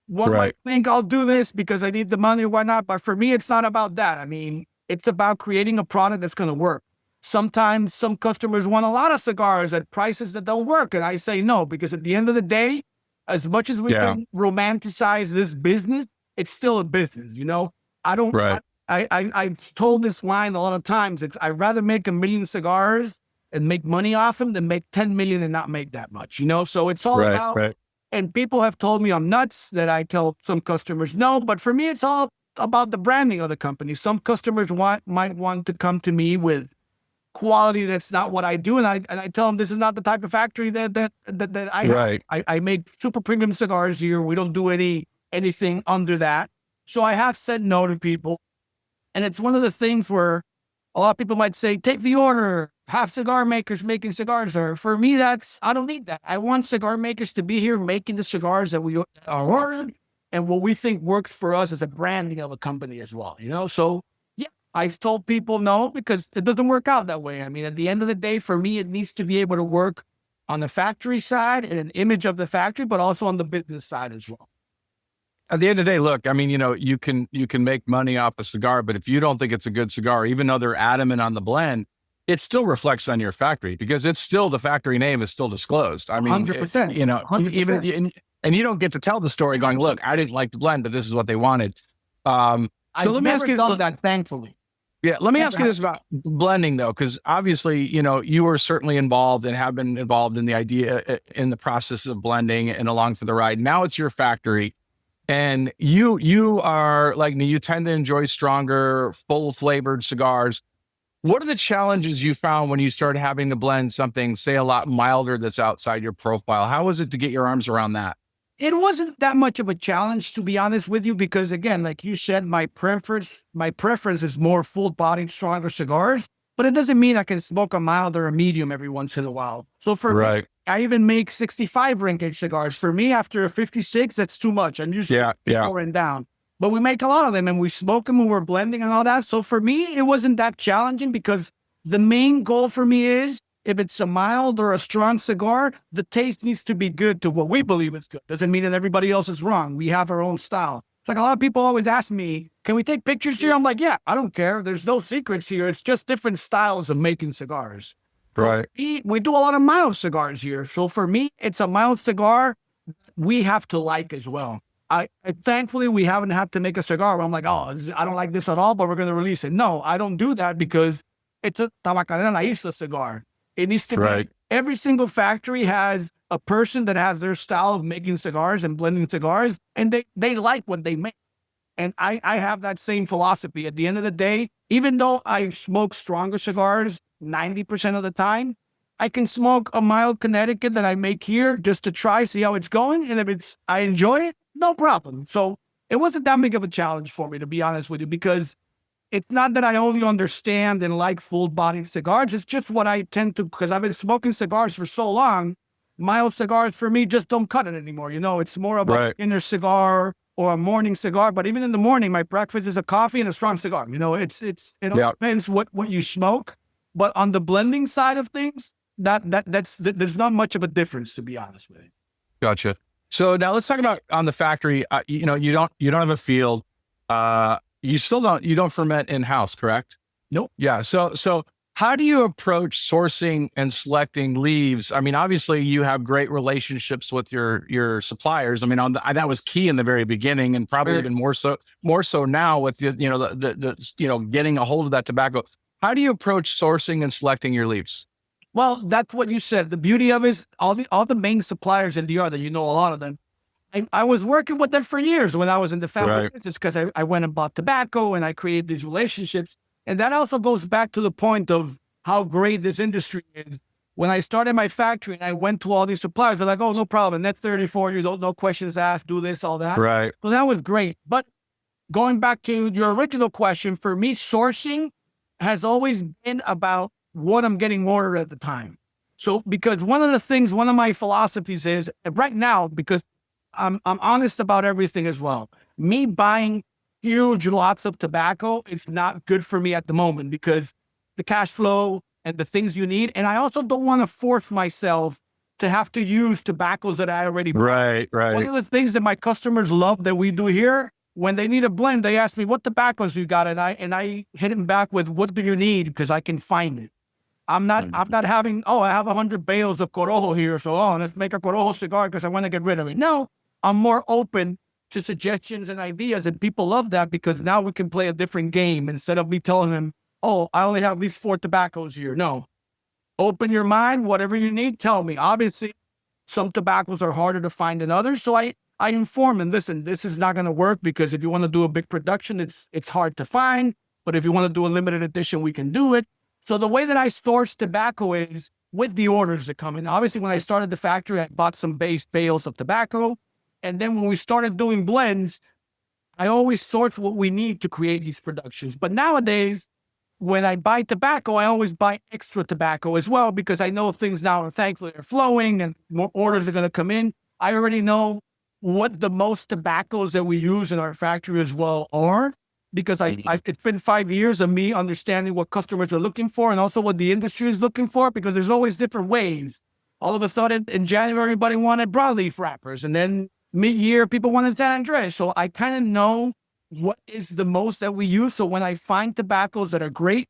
S2: One might think I'll do this because I need the money. Why not? But for me, it's not about that. It's about creating a product that's going to work. Sometimes some customers want a lot of cigars at prices that don't work. And I say no, because at the end of the day, as much as we can romanticize this business, it's still a business, I don't,
S1: Right.
S2: I've told this line a lot of times. I'd rather make 1 million cigars and make money off them than make 10 million and not make that much, So it's all
S1: Right.
S2: about,
S1: Right.
S2: and people have told me I'm nuts that I tell some customers no, but for me, it's all about the branding of the company. Some customers might want to come to me with quality that's not what I do, and I tell them this is not the type of factory that I have.
S1: Right.
S2: I make super premium cigars here. We don't do anything under that. So I have said no to people, and it's one of the things where a lot of people might say, take the order, have cigar makers making cigars there. For me, I don't need that. I want cigar makers to be here making the cigars that we are ordered and what we think works for us as a branding of a company as well, So yeah, I've told people no, because it doesn't work out that way. I mean, at the end of the day, for me, it needs to be able to work on the factory side and an image of the factory, but also on the business side as well.
S1: At the end of the day, look, I mean, you can make money off a cigar, but if you don't think it's a good cigar, even though they're adamant on the blend, it still reflects on your factory, because it's still, the factory name is still disclosed. I mean,
S2: 100%,
S1: even, and you don't get to tell the story going, look, I didn't like the blend, but this is what they wanted. So let me ask you
S2: that, thankfully.
S1: Yeah, let me ask you this about blending, though, because obviously, you were certainly involved and have been involved in the idea, in the process of blending and along for the ride. Now it's your factory. And you are like me, you tend to enjoy stronger, full flavored cigars. What are the challenges you found when you started having to blend something, say, a lot milder that's outside your profile? How was it to get your arms around that?
S2: It wasn't that much of a challenge, to be honest with you, because again, like you said, my preference is more full bodied, stronger cigars, but it doesn't mean I can smoke a mild or a medium every once in a while. So for me, I even make 65 ring gauge cigars. For me, after a 56, that's too much. I'm usually 4 and down. But we make a lot of them and we smoke them when we're blending and all that. So for me, it wasn't that challenging, because the main goal for me is, if it's a mild or a strong cigar, the taste needs to be good to what we believe is good. Doesn't mean that everybody else is wrong. We have our own style. It's like a lot of people always ask me, can we take pictures here? I'm like, yeah, I don't care. There's no secrets here. It's just different styles of making cigars.
S1: Right.
S2: We do a lot of mild cigars here. So for me, it's a mild cigar we have to like as well. Thankfully, we haven't had to make a cigar where I'm like, oh, I don't like this at all, but we're going to release it. No, I don't do that, because it's a Tabacalera La Isla cigar. It needs to be, every single factory has a person that has their style of making cigars and blending cigars, and they like what they make. And I have that same philosophy. At the end of the day, even though I smoke stronger cigars 90% of the time, I can smoke a mild Connecticut that I make here just to try, see how it's going. And if I enjoy it, no problem. So it wasn't that big of a challenge for me, to be honest with you, because it's not that I only understand and like full-bodied cigars. It's just what I tend to, because I've been smoking cigars for so long. Mild cigars for me just don't cut it anymore. It's more of a inner cigar or a morning cigar. But even in the morning, my breakfast is a coffee and a strong cigar. It all depends what you smoke. But on the blending side of things, there's not much of a difference, to be honest with you.
S1: Gotcha. So now let's talk about on the factory. You don't have a field. You don't ferment in-house, correct?
S2: Nope.
S1: Yeah. So how do you approach sourcing and selecting leaves? I mean, obviously you have great relationships with your suppliers. I mean, that was key in the very beginning, and probably even more so now with getting a hold of that tobacco. How do you approach sourcing and selecting your leaves?
S2: Well, that's what you said. The beauty of it is all the main suppliers in DR, that a lot of them. I was working with them for years when I was in the family business, because I went and bought tobacco and I created these relationships. And that also goes back to the point of how great this industry is. When I started my factory and I went to all these suppliers, they're like, oh, no problem. Net 34, no questions asked, do this, all that.
S1: Right.
S2: So that was great. But going back to your original question, for me, sourcing has always been about what I'm getting ordered at the time. So, because one of my philosophies is right now, because I'm honest about everything as well. Me buying huge lots of tobacco, it's not good for me at the moment, because the cash flow and the things you need. And I also don't want to force myself to have to use tobaccos that I already bought.
S1: Right.
S2: One of the things that my customers love that we do here, when they need a blend, they ask me, what tobaccos you got? And I hit them back with, what do you need? Because I can find it. I'm not having, I have 100 bales of Corojo here, so let's make a Corojo cigar because I want to get rid of it. No, I'm more open to suggestions and ideas. And people love that because now we can play a different game instead of me telling them, oh, I only have these 4 tobaccos here. No, open your mind, whatever you need, tell me. Obviously, some tobaccos are harder to find than others. So I inform them, listen, this is not going to work because if you want to do a big production, it's hard to find. But if you want to do a limited edition, we can do it. So the way that I source tobacco is with the orders that come in. Obviously, when I started the factory, I bought some bales of tobacco. And then when we started doing blends, I always source what we need to create these productions. But nowadays, when I buy tobacco, I always buy extra tobacco as well because I know things now are thankfully are flowing and more orders are going to come in. I already know what the most tobaccos that we use in our factory as well are because it's been 5 years of me understanding what customers are looking for and also what the industry is looking for because there's always different waves. All of a sudden in January, everybody wanted broadleaf wrappers and then mid-year, people wanted San Andres. So I kind of know what is the most that we use. So when I find tobaccos that are great,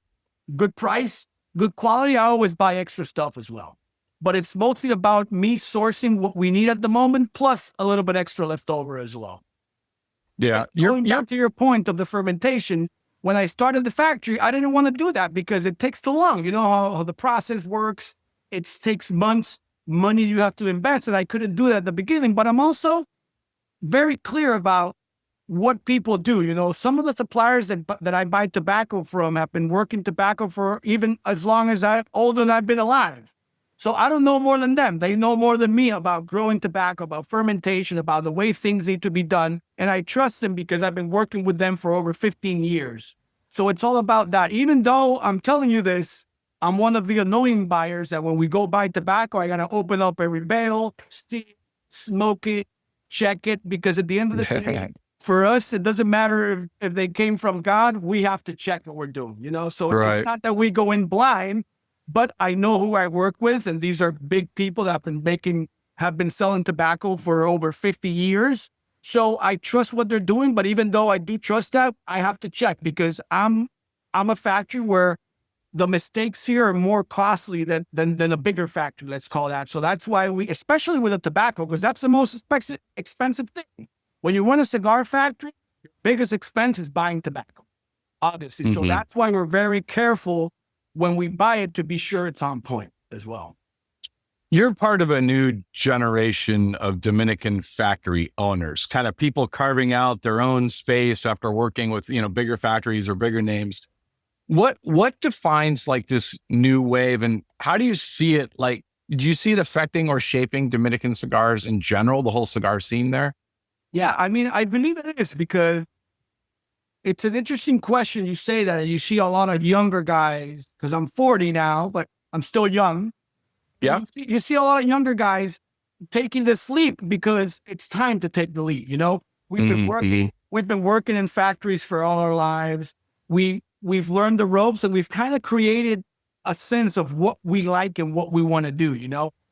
S2: good price, good quality, I always buy extra stuff as well. But it's mostly about me sourcing what we need at the moment, plus a little bit extra left over as well.
S1: Yeah.
S2: Going back to your point of the fermentation, when I started the factory, I didn't want to do that because it takes too long. You know how the process works. It takes months, money you have to invest, and I couldn't do that at the beginning. But I'm also very clear about what people do. You know, some of the suppliers that I buy tobacco from have been working tobacco for even as long as older than I've been alive. So I don't know more than them. They know more than me about growing tobacco, about fermentation, about the way things need to be done. And I trust them because I've been working with them for over 15 years. So it's all about that. Even though I'm telling you this, I'm one of the annoying buyers that when we go buy tobacco, I got to open up every bale, steam, smoke it, check it, because at the end of the day, for us, it doesn't matter if they came from God, we have to check what we're doing, you know? So It's not that we go in blind, but I know who I work with, and these are big people that have been selling tobacco for over 50 years. So I trust what they're doing, but even though I do trust that, I have to check because I'm a factory where the mistakes here are more costly than a bigger factory, let's call that. So that's why especially with the tobacco, because that's the most expensive thing. When you run a cigar factory, your biggest expense is buying tobacco, obviously. Mm-hmm. So that's why we're very careful when we buy it to be sure it's on point as well.
S1: You're part of a new generation of Dominican factory owners, kind of people carving out their own space after working with, bigger factories or bigger names. What defines like this new wave, and how do you see it? Like, do you see it affecting or shaping Dominican cigars in general, the whole cigar scene there?
S2: Yeah, I mean, I believe it is because it's an interesting question. You say that, and you see a lot of younger guys, because I'm 40 now, but I'm still young.
S1: Yeah.
S2: You see a lot of younger guys taking this leap because it's time to take the leap. We've been working in factories for all our lives. We've learned the ropes, and we've kind of created a sense of what we like and what we want to do,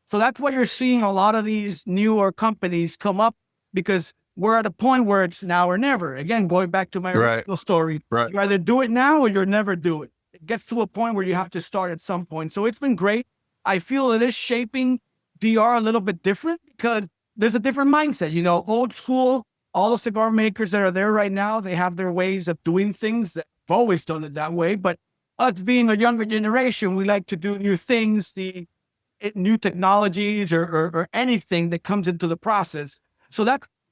S2: So that's why you're seeing a lot of these newer companies come up, because we're at a point where it's now or never. Again, going back to my original story, you either do it now or you'll never do it. It gets to a point where you have to start at some point. So it's been great. I feel it is shaping DR a little bit different because there's a different mindset. Old school, all the cigar makers that are there right now, they have their ways of doing things that have always done it that way. But us being a younger generation, we like to do new things, new technologies or anything that comes into the process. So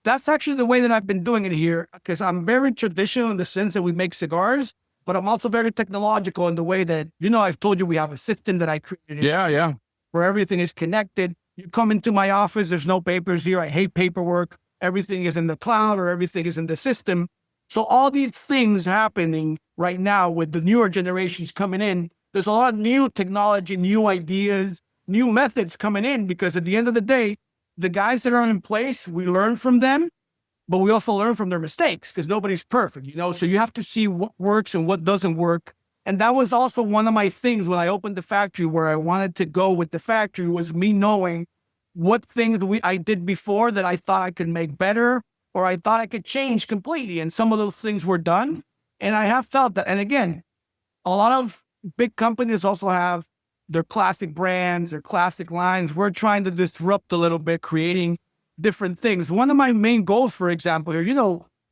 S2: that's actually the way that I've been doing it here, because I'm very traditional in the sense that we make cigars, but I'm also very technological in the way that, I've told you we have a system that I created.
S1: Yeah.
S2: Where everything is connected. You come into my office, there's no papers here. I hate paperwork. Everything is in the cloud or everything is in the system. So all these things happening right now with the newer generations coming in, there's a lot of new technology, new ideas, new methods coming in, because at the end of the day, the guys that are in place, we learn from them, but we also learn from their mistakes because nobody's perfect, So you have to see what works and what doesn't work. And that was also one of my things when I opened the factory, where I wanted to go with the factory, was me knowing what things I did before that I thought I could make better, or I thought I could change completely. And some of those things were done. And I have felt that. And again, a lot of big companies also have their classic brands, their classic lines. We're trying to disrupt a little bit, creating different things. One of my main goals, for example, here,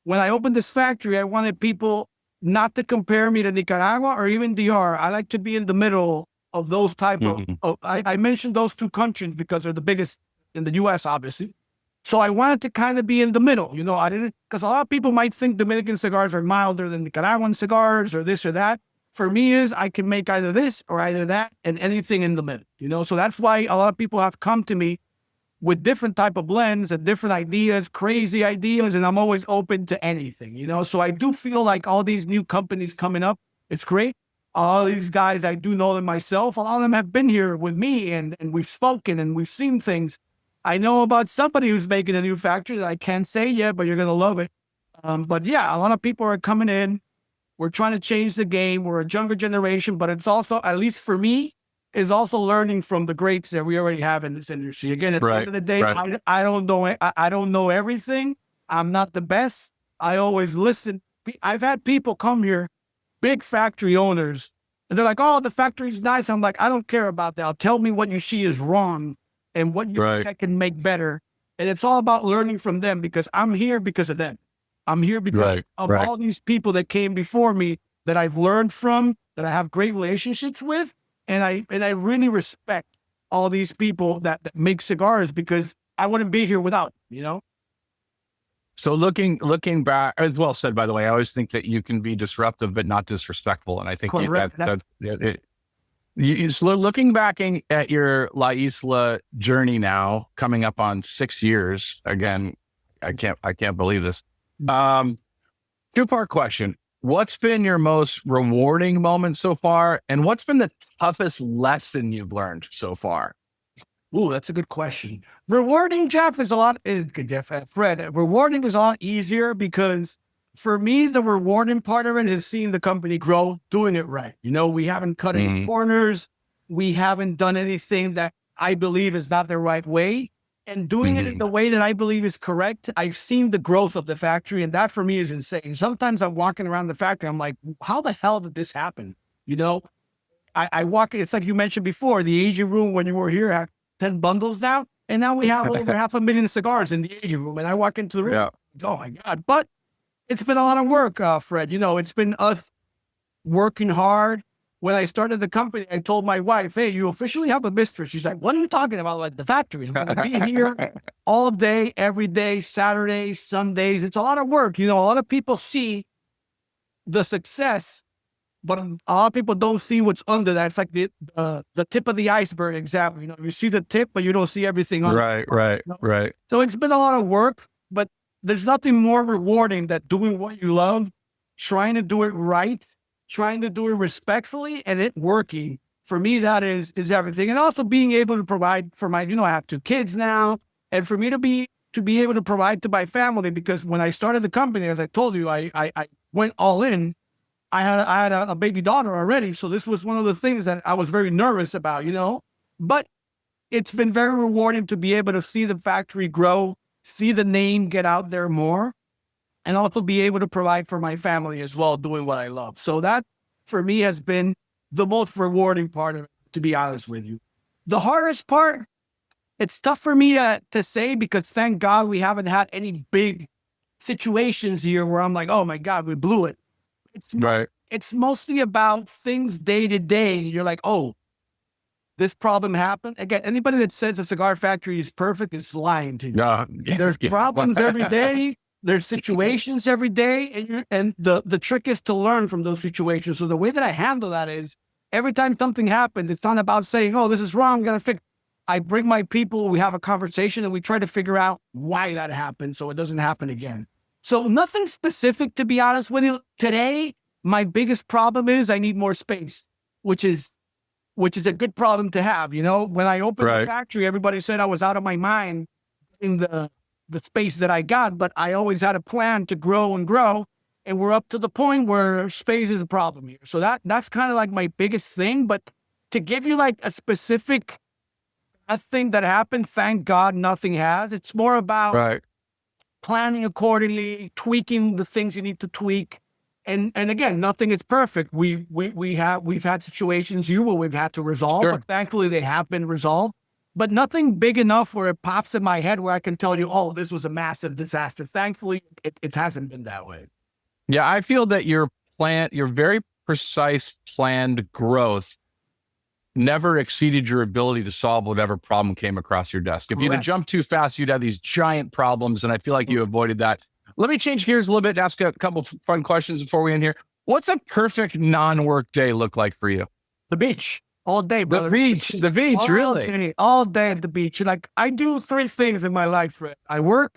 S2: when I opened this factory, I wanted people not to compare me to Nicaragua or even DR. I like to be in the middle of those type of I mentioned those two countries because they're the biggest in the US, obviously. So I wanted to kind of be in the middle, I didn't, because a lot of people might think Dominican cigars are milder than Nicaraguan cigars or this or that. For me is I can make either this or either that and anything in the middle, so that's why a lot of people have come to me with different type of blends and different ideas, crazy ideas, and I'm always open to anything, so I do feel like all these new companies coming up, it's great. All these guys, I do know them myself. A lot of them have been here with me and we've spoken and we've seen things. I know about somebody who's making a new factory that I can't say yet, but you're going to love it. But yeah, a lot of people are coming in. We're trying to change the game. We're a younger generation, but it's also, at least for me, is also learning from the greats that we already have in this industry. Again, at the end of the day, I don't know. I don't know everything. I'm not the best. I always listen. I've had people come here, big factory owners, and they're like, "Oh, the factory's nice." I'm like, "I don't care about that. Tell me what you see is wrong and what you think I can make better." And it's all about learning from them because I'm here because of them. I'm here because of all these people that came before me that I've learned from, that I have great relationships with. And I really respect all these people that make cigars because I wouldn't be here without,
S1: So looking back, as well said, by the way, I always think that you can be disruptive, but not disrespectful. And I think looking back at your La Isla journey now, coming up on 6 years, again, I can't believe this. Two-part question. What's been your most rewarding moment so far? And what's been the toughest lesson you've learned so far?
S2: Ooh, that's a good question. Rewarding, Jeff, Fred, rewarding is a lot easier because for me, the rewarding part of it is seeing the company grow, doing it right. We haven't cut any corners. We haven't done anything that I believe is not the right way. And doing it in the way that I believe is correct, I've seen the growth of the factory, and that for me is insane. Sometimes I'm walking around the factory, I'm like, how the hell did this happen? I walk, it's like you mentioned before, the aging room when you were here had 10 bundles now, and now we have over 500,000 cigars in the aging room, and I walk into the room, oh my God. But it's been a lot of work, Fred. It's been us working hard. When I started the company, I told my wife, "Hey, you officially have a mistress." She's like, "What are you talking about? Like the factory? I'm going to be here all day, every day, Saturdays, Sundays." It's a lot of work. A lot of people see the success, but a lot of people don't see what's under that. It's like the tip of the iceberg example. You see the tip, but you don't see everything under.
S1: Right.
S2: So it's been a lot of work, but there's nothing more rewarding than doing what you love, trying to do it right, trying to do it respectfully, and it working. For me, that is everything. And also being able to provide for my, I have 2 kids now, and for me to be able to provide to my family, because when I started the company, as I told you, I went all in. I had a baby daughter already, so this was one of the things that I was very nervous about, But it's been very rewarding to be able to see the factory grow, see the name get out there more, and also be able to provide for my family as well, doing what I love. So that, for me, has been the most rewarding part of it, to be honest with you. The hardest part, it's tough for me to say because thank God we haven't had any big situations here where I'm like, oh my God, we blew it. It's mostly about things day to day. You're like, oh, this problem happened. Again, anybody that says a cigar factory is perfect is lying to you. There's problems every day. There's situations every day, and the trick is to learn from those situations. So the way that I handle that is every time something happens, it's not about saying, "Oh, this is wrong, I'm gonna fix." I bring my people, we have a conversation, and we try to figure out why that happened, so it doesn't happen again. So nothing specific, to be honest with you. Today, my biggest problem is I need more space, which is a good problem to have. When I opened the factory, everybody said I was out of my mind in the space that I got, but I always had a plan to grow and grow. And we're up to the point where space is a problem here. So that's kind of like my biggest thing. But to give you like a specific thing that happened, thank God nothing has. It's more about planning accordingly, tweaking the things you need to tweak. And again, nothing is perfect. We've had situations where we've had to resolve, but thankfully they have been resolved. but nothing big enough where it pops in my head where I can tell you, oh, this was a massive disaster. Thankfully, it hasn't been that way.
S1: Yeah, I feel that your very precise planned growth never exceeded your ability to solve whatever problem came across your desk. If you'd have jumped too fast, you'd have these giant problems. And I feel like you avoided that. Let me change gears a little bit and ask a couple fun questions before we end here. What's a perfect non-work day look like for you?
S2: The beach. All day, brother.
S1: The beach, really?
S2: Day, all day at the beach. Like, I do 3 things in my life, Fred. I work,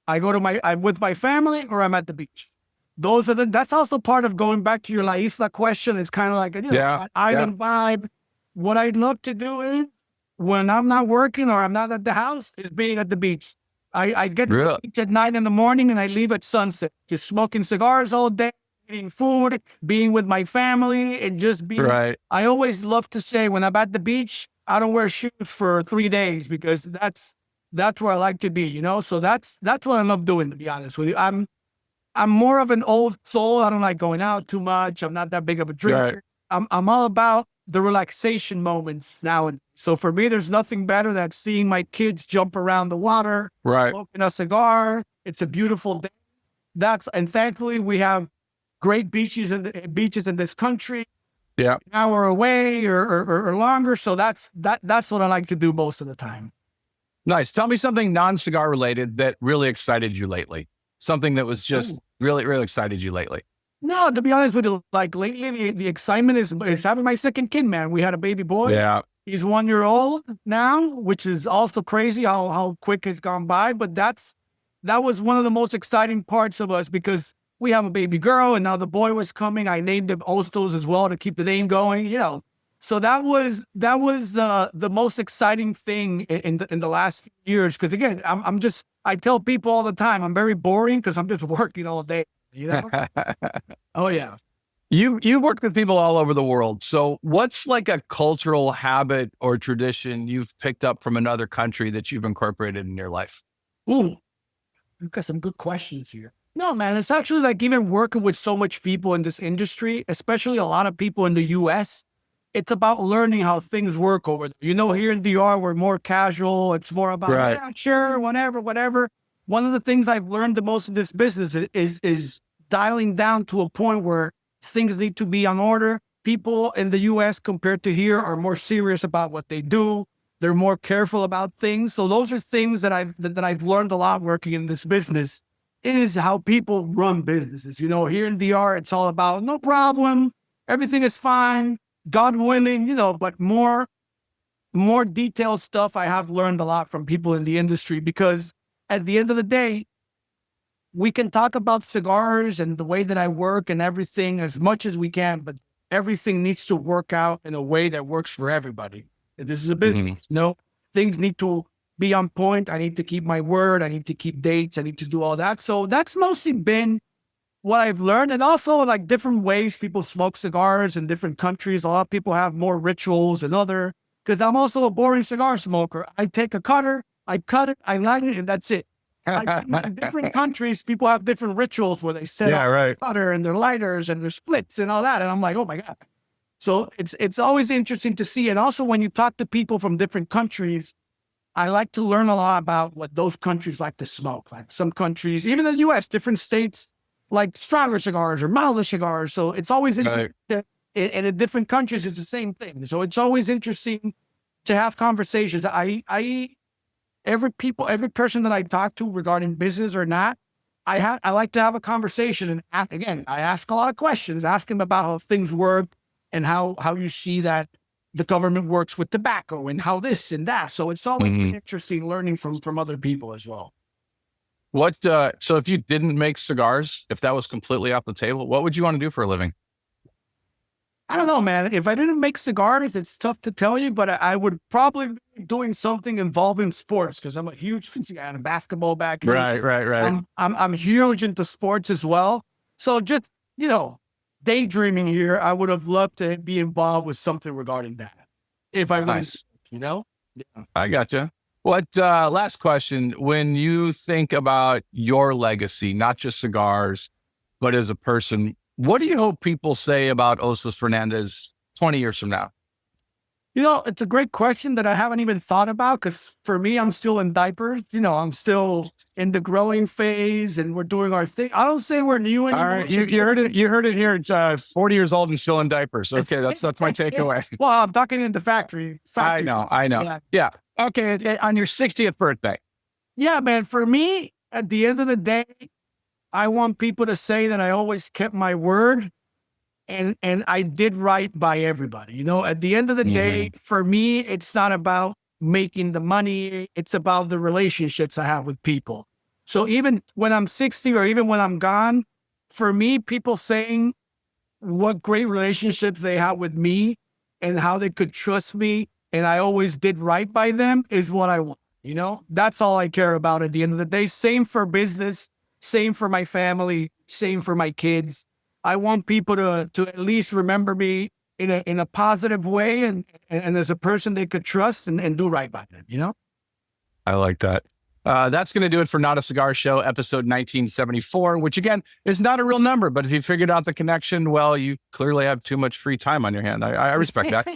S2: I'm with my family, or I'm at the beach. That's also part of going back to your La Isla question. It's kind of like, island vibe. What I'd love to do is, when I'm not working or I'm not at the house, is being at the beach. I get to the beach at 9 in the morning and I leave at sunset, just smoking cigars all day, eating food, being with my family, and just being.
S1: Right.
S2: I always love to say, when I'm at the beach, I don't wear shoes for 3 days, because that's where I like to be, you know? So that's what I love doing, to be honest with you. I'm more of an old soul. I don't like going out too much. I'm not that big of a drinker. Right. I'm all about the relaxation moments now. And so for me, there's nothing better than seeing my kids jump around the water, smoking a cigar. It's a beautiful day. And thankfully we have great beaches in this country. Yeah. An hour away or longer. So that's what I like to do most of the time.
S1: Nice. Tell me something non-cigar related that really excited you lately. Something that was just really, really excited you lately.
S2: No, to be honest with you, like lately, the excitement is having my second kid, man. We had a baby boy.
S1: Yeah.
S2: He's 1 year old now, which is also crazy how quick it's gone by. But that was one of the most exciting parts of us, because we have a baby girl and now the boy was coming. I named him Hostos as well to keep the name going, you know. So that was the most exciting thing in the last few years. Because again, I tell people all the time, I'm very boring because I'm just working all day. You know? Oh yeah.
S1: You worked with people all over the world. So what's like a cultural habit or tradition you've picked up from another country that you've incorporated in your life?
S2: Ooh, you've got some good questions here. No, man, it's actually like, even working with so much people in this industry, especially a lot of people in the US, it's about learning how things work over there. You know, here in DR, we're more casual. It's more about, yeah, sure, whatever. One of the things I've learned the most in this business is dialing down to a point where things need to be on order. People in the US compared to here are more serious about what they do. They're more careful about things. So those are things that I've learned a lot working in this business, is how people run businesses. You know, here in DR, it's all about no problem, everything is fine, God willing, you know, but more detailed stuff I have learned a lot from people in the industry, because at the end of the day, we can talk about cigars and the way that I work and everything as much as we can, but everything needs to work out in a way that works for everybody. This is a business. No, things need to be on point. I need to keep my word. I need to keep dates. I need to do all that. So that's mostly been what I've learned. And also, like, different ways people smoke cigars in different countries. A lot of people have more rituals than other, because I'm also a boring cigar smoker. I take a cutter, I cut it, I light it, and that's it. In different countries, people have different rituals where they set up their cutter and their lighters and their splits and all that. And I'm like, oh my God. So it's always interesting to see. And also, when you talk to people from different countries, I like to learn a lot about what those countries like to smoke. Like some countries, even the US, different states like stronger cigars or milder cigars. So it's always interesting. And in different countries, it's the same thing. So it's always interesting to have conversations. Every person that I talk to regarding business or not, I like to have a conversation. And I ask a lot of questions, ask them about how things work and how you see that the government works with tobacco and how this and that. So it's always interesting learning from other people as well.
S1: So if you didn't make cigars, if that was completely off the table, what would you want to do for a living?
S2: I don't know, man. If I didn't make cigars, it's tough to tell you, but I would probably be doing something involving sports, because I'm a huge fan of basketball back here.
S1: Right.
S2: I'm huge into sports as well. So just, you know, daydreaming here, I would have loved to be involved with something regarding that. If I really, you know? Yeah.
S1: I gotcha. What, last question. When you think about your legacy, not just cigars, but as a person, what do you hope people say about Hostos Fernandez 20 years from now?
S2: It's a great question that I haven't even thought about because for me, I'm still in diapers. I'm still in the growing phase and we're doing our thing. I don't say we're new anymore.
S1: All right. You heard it. You heard it here. 40 years old and still in diapers. Okay. That's my takeaway.
S2: Well, I'm talking in the factory.
S1: I know. Yeah. Okay. On your 60th birthday.
S2: Yeah, man. For me, at the end of the day, I want people to say that I always kept my word. And I did right by everybody. At the end of the day, for me, it's not about making the money. It's about the relationships I have with people. So even when I'm 60 or even when I'm gone, for me, people saying what great relationships they have with me and how they could trust me and I always did right by them is what I want. That's all I care about at the end of the day. Same for business, same for my family, same for my kids. I want people to at least remember me in a positive way and as a person they could trust and do right by them,
S1: I like that. That's going to do it for Not a Cigar Show, episode 1974, which again is not a real number, but if you figured out the connection, well, you clearly have too much free time on your hand. I respect that.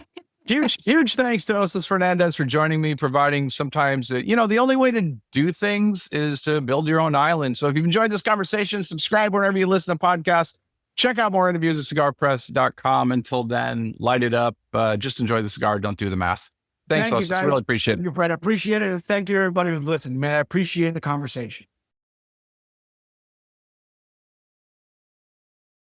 S1: Huge thanks to Hostos Fernandez for joining me, providing sometimes, the only way to do things is to build your own island. So if you've enjoyed this conversation, subscribe wherever you listen to podcasts. Check out more interviews at cigarpress.com. Until then, light it up. Just enjoy the cigar. Don't do the math. Thanks, Hostos. Really appreciate it.
S2: Thank you, Fred. I appreciate it. And thank you, everybody who's listened. Man, I appreciate the conversation.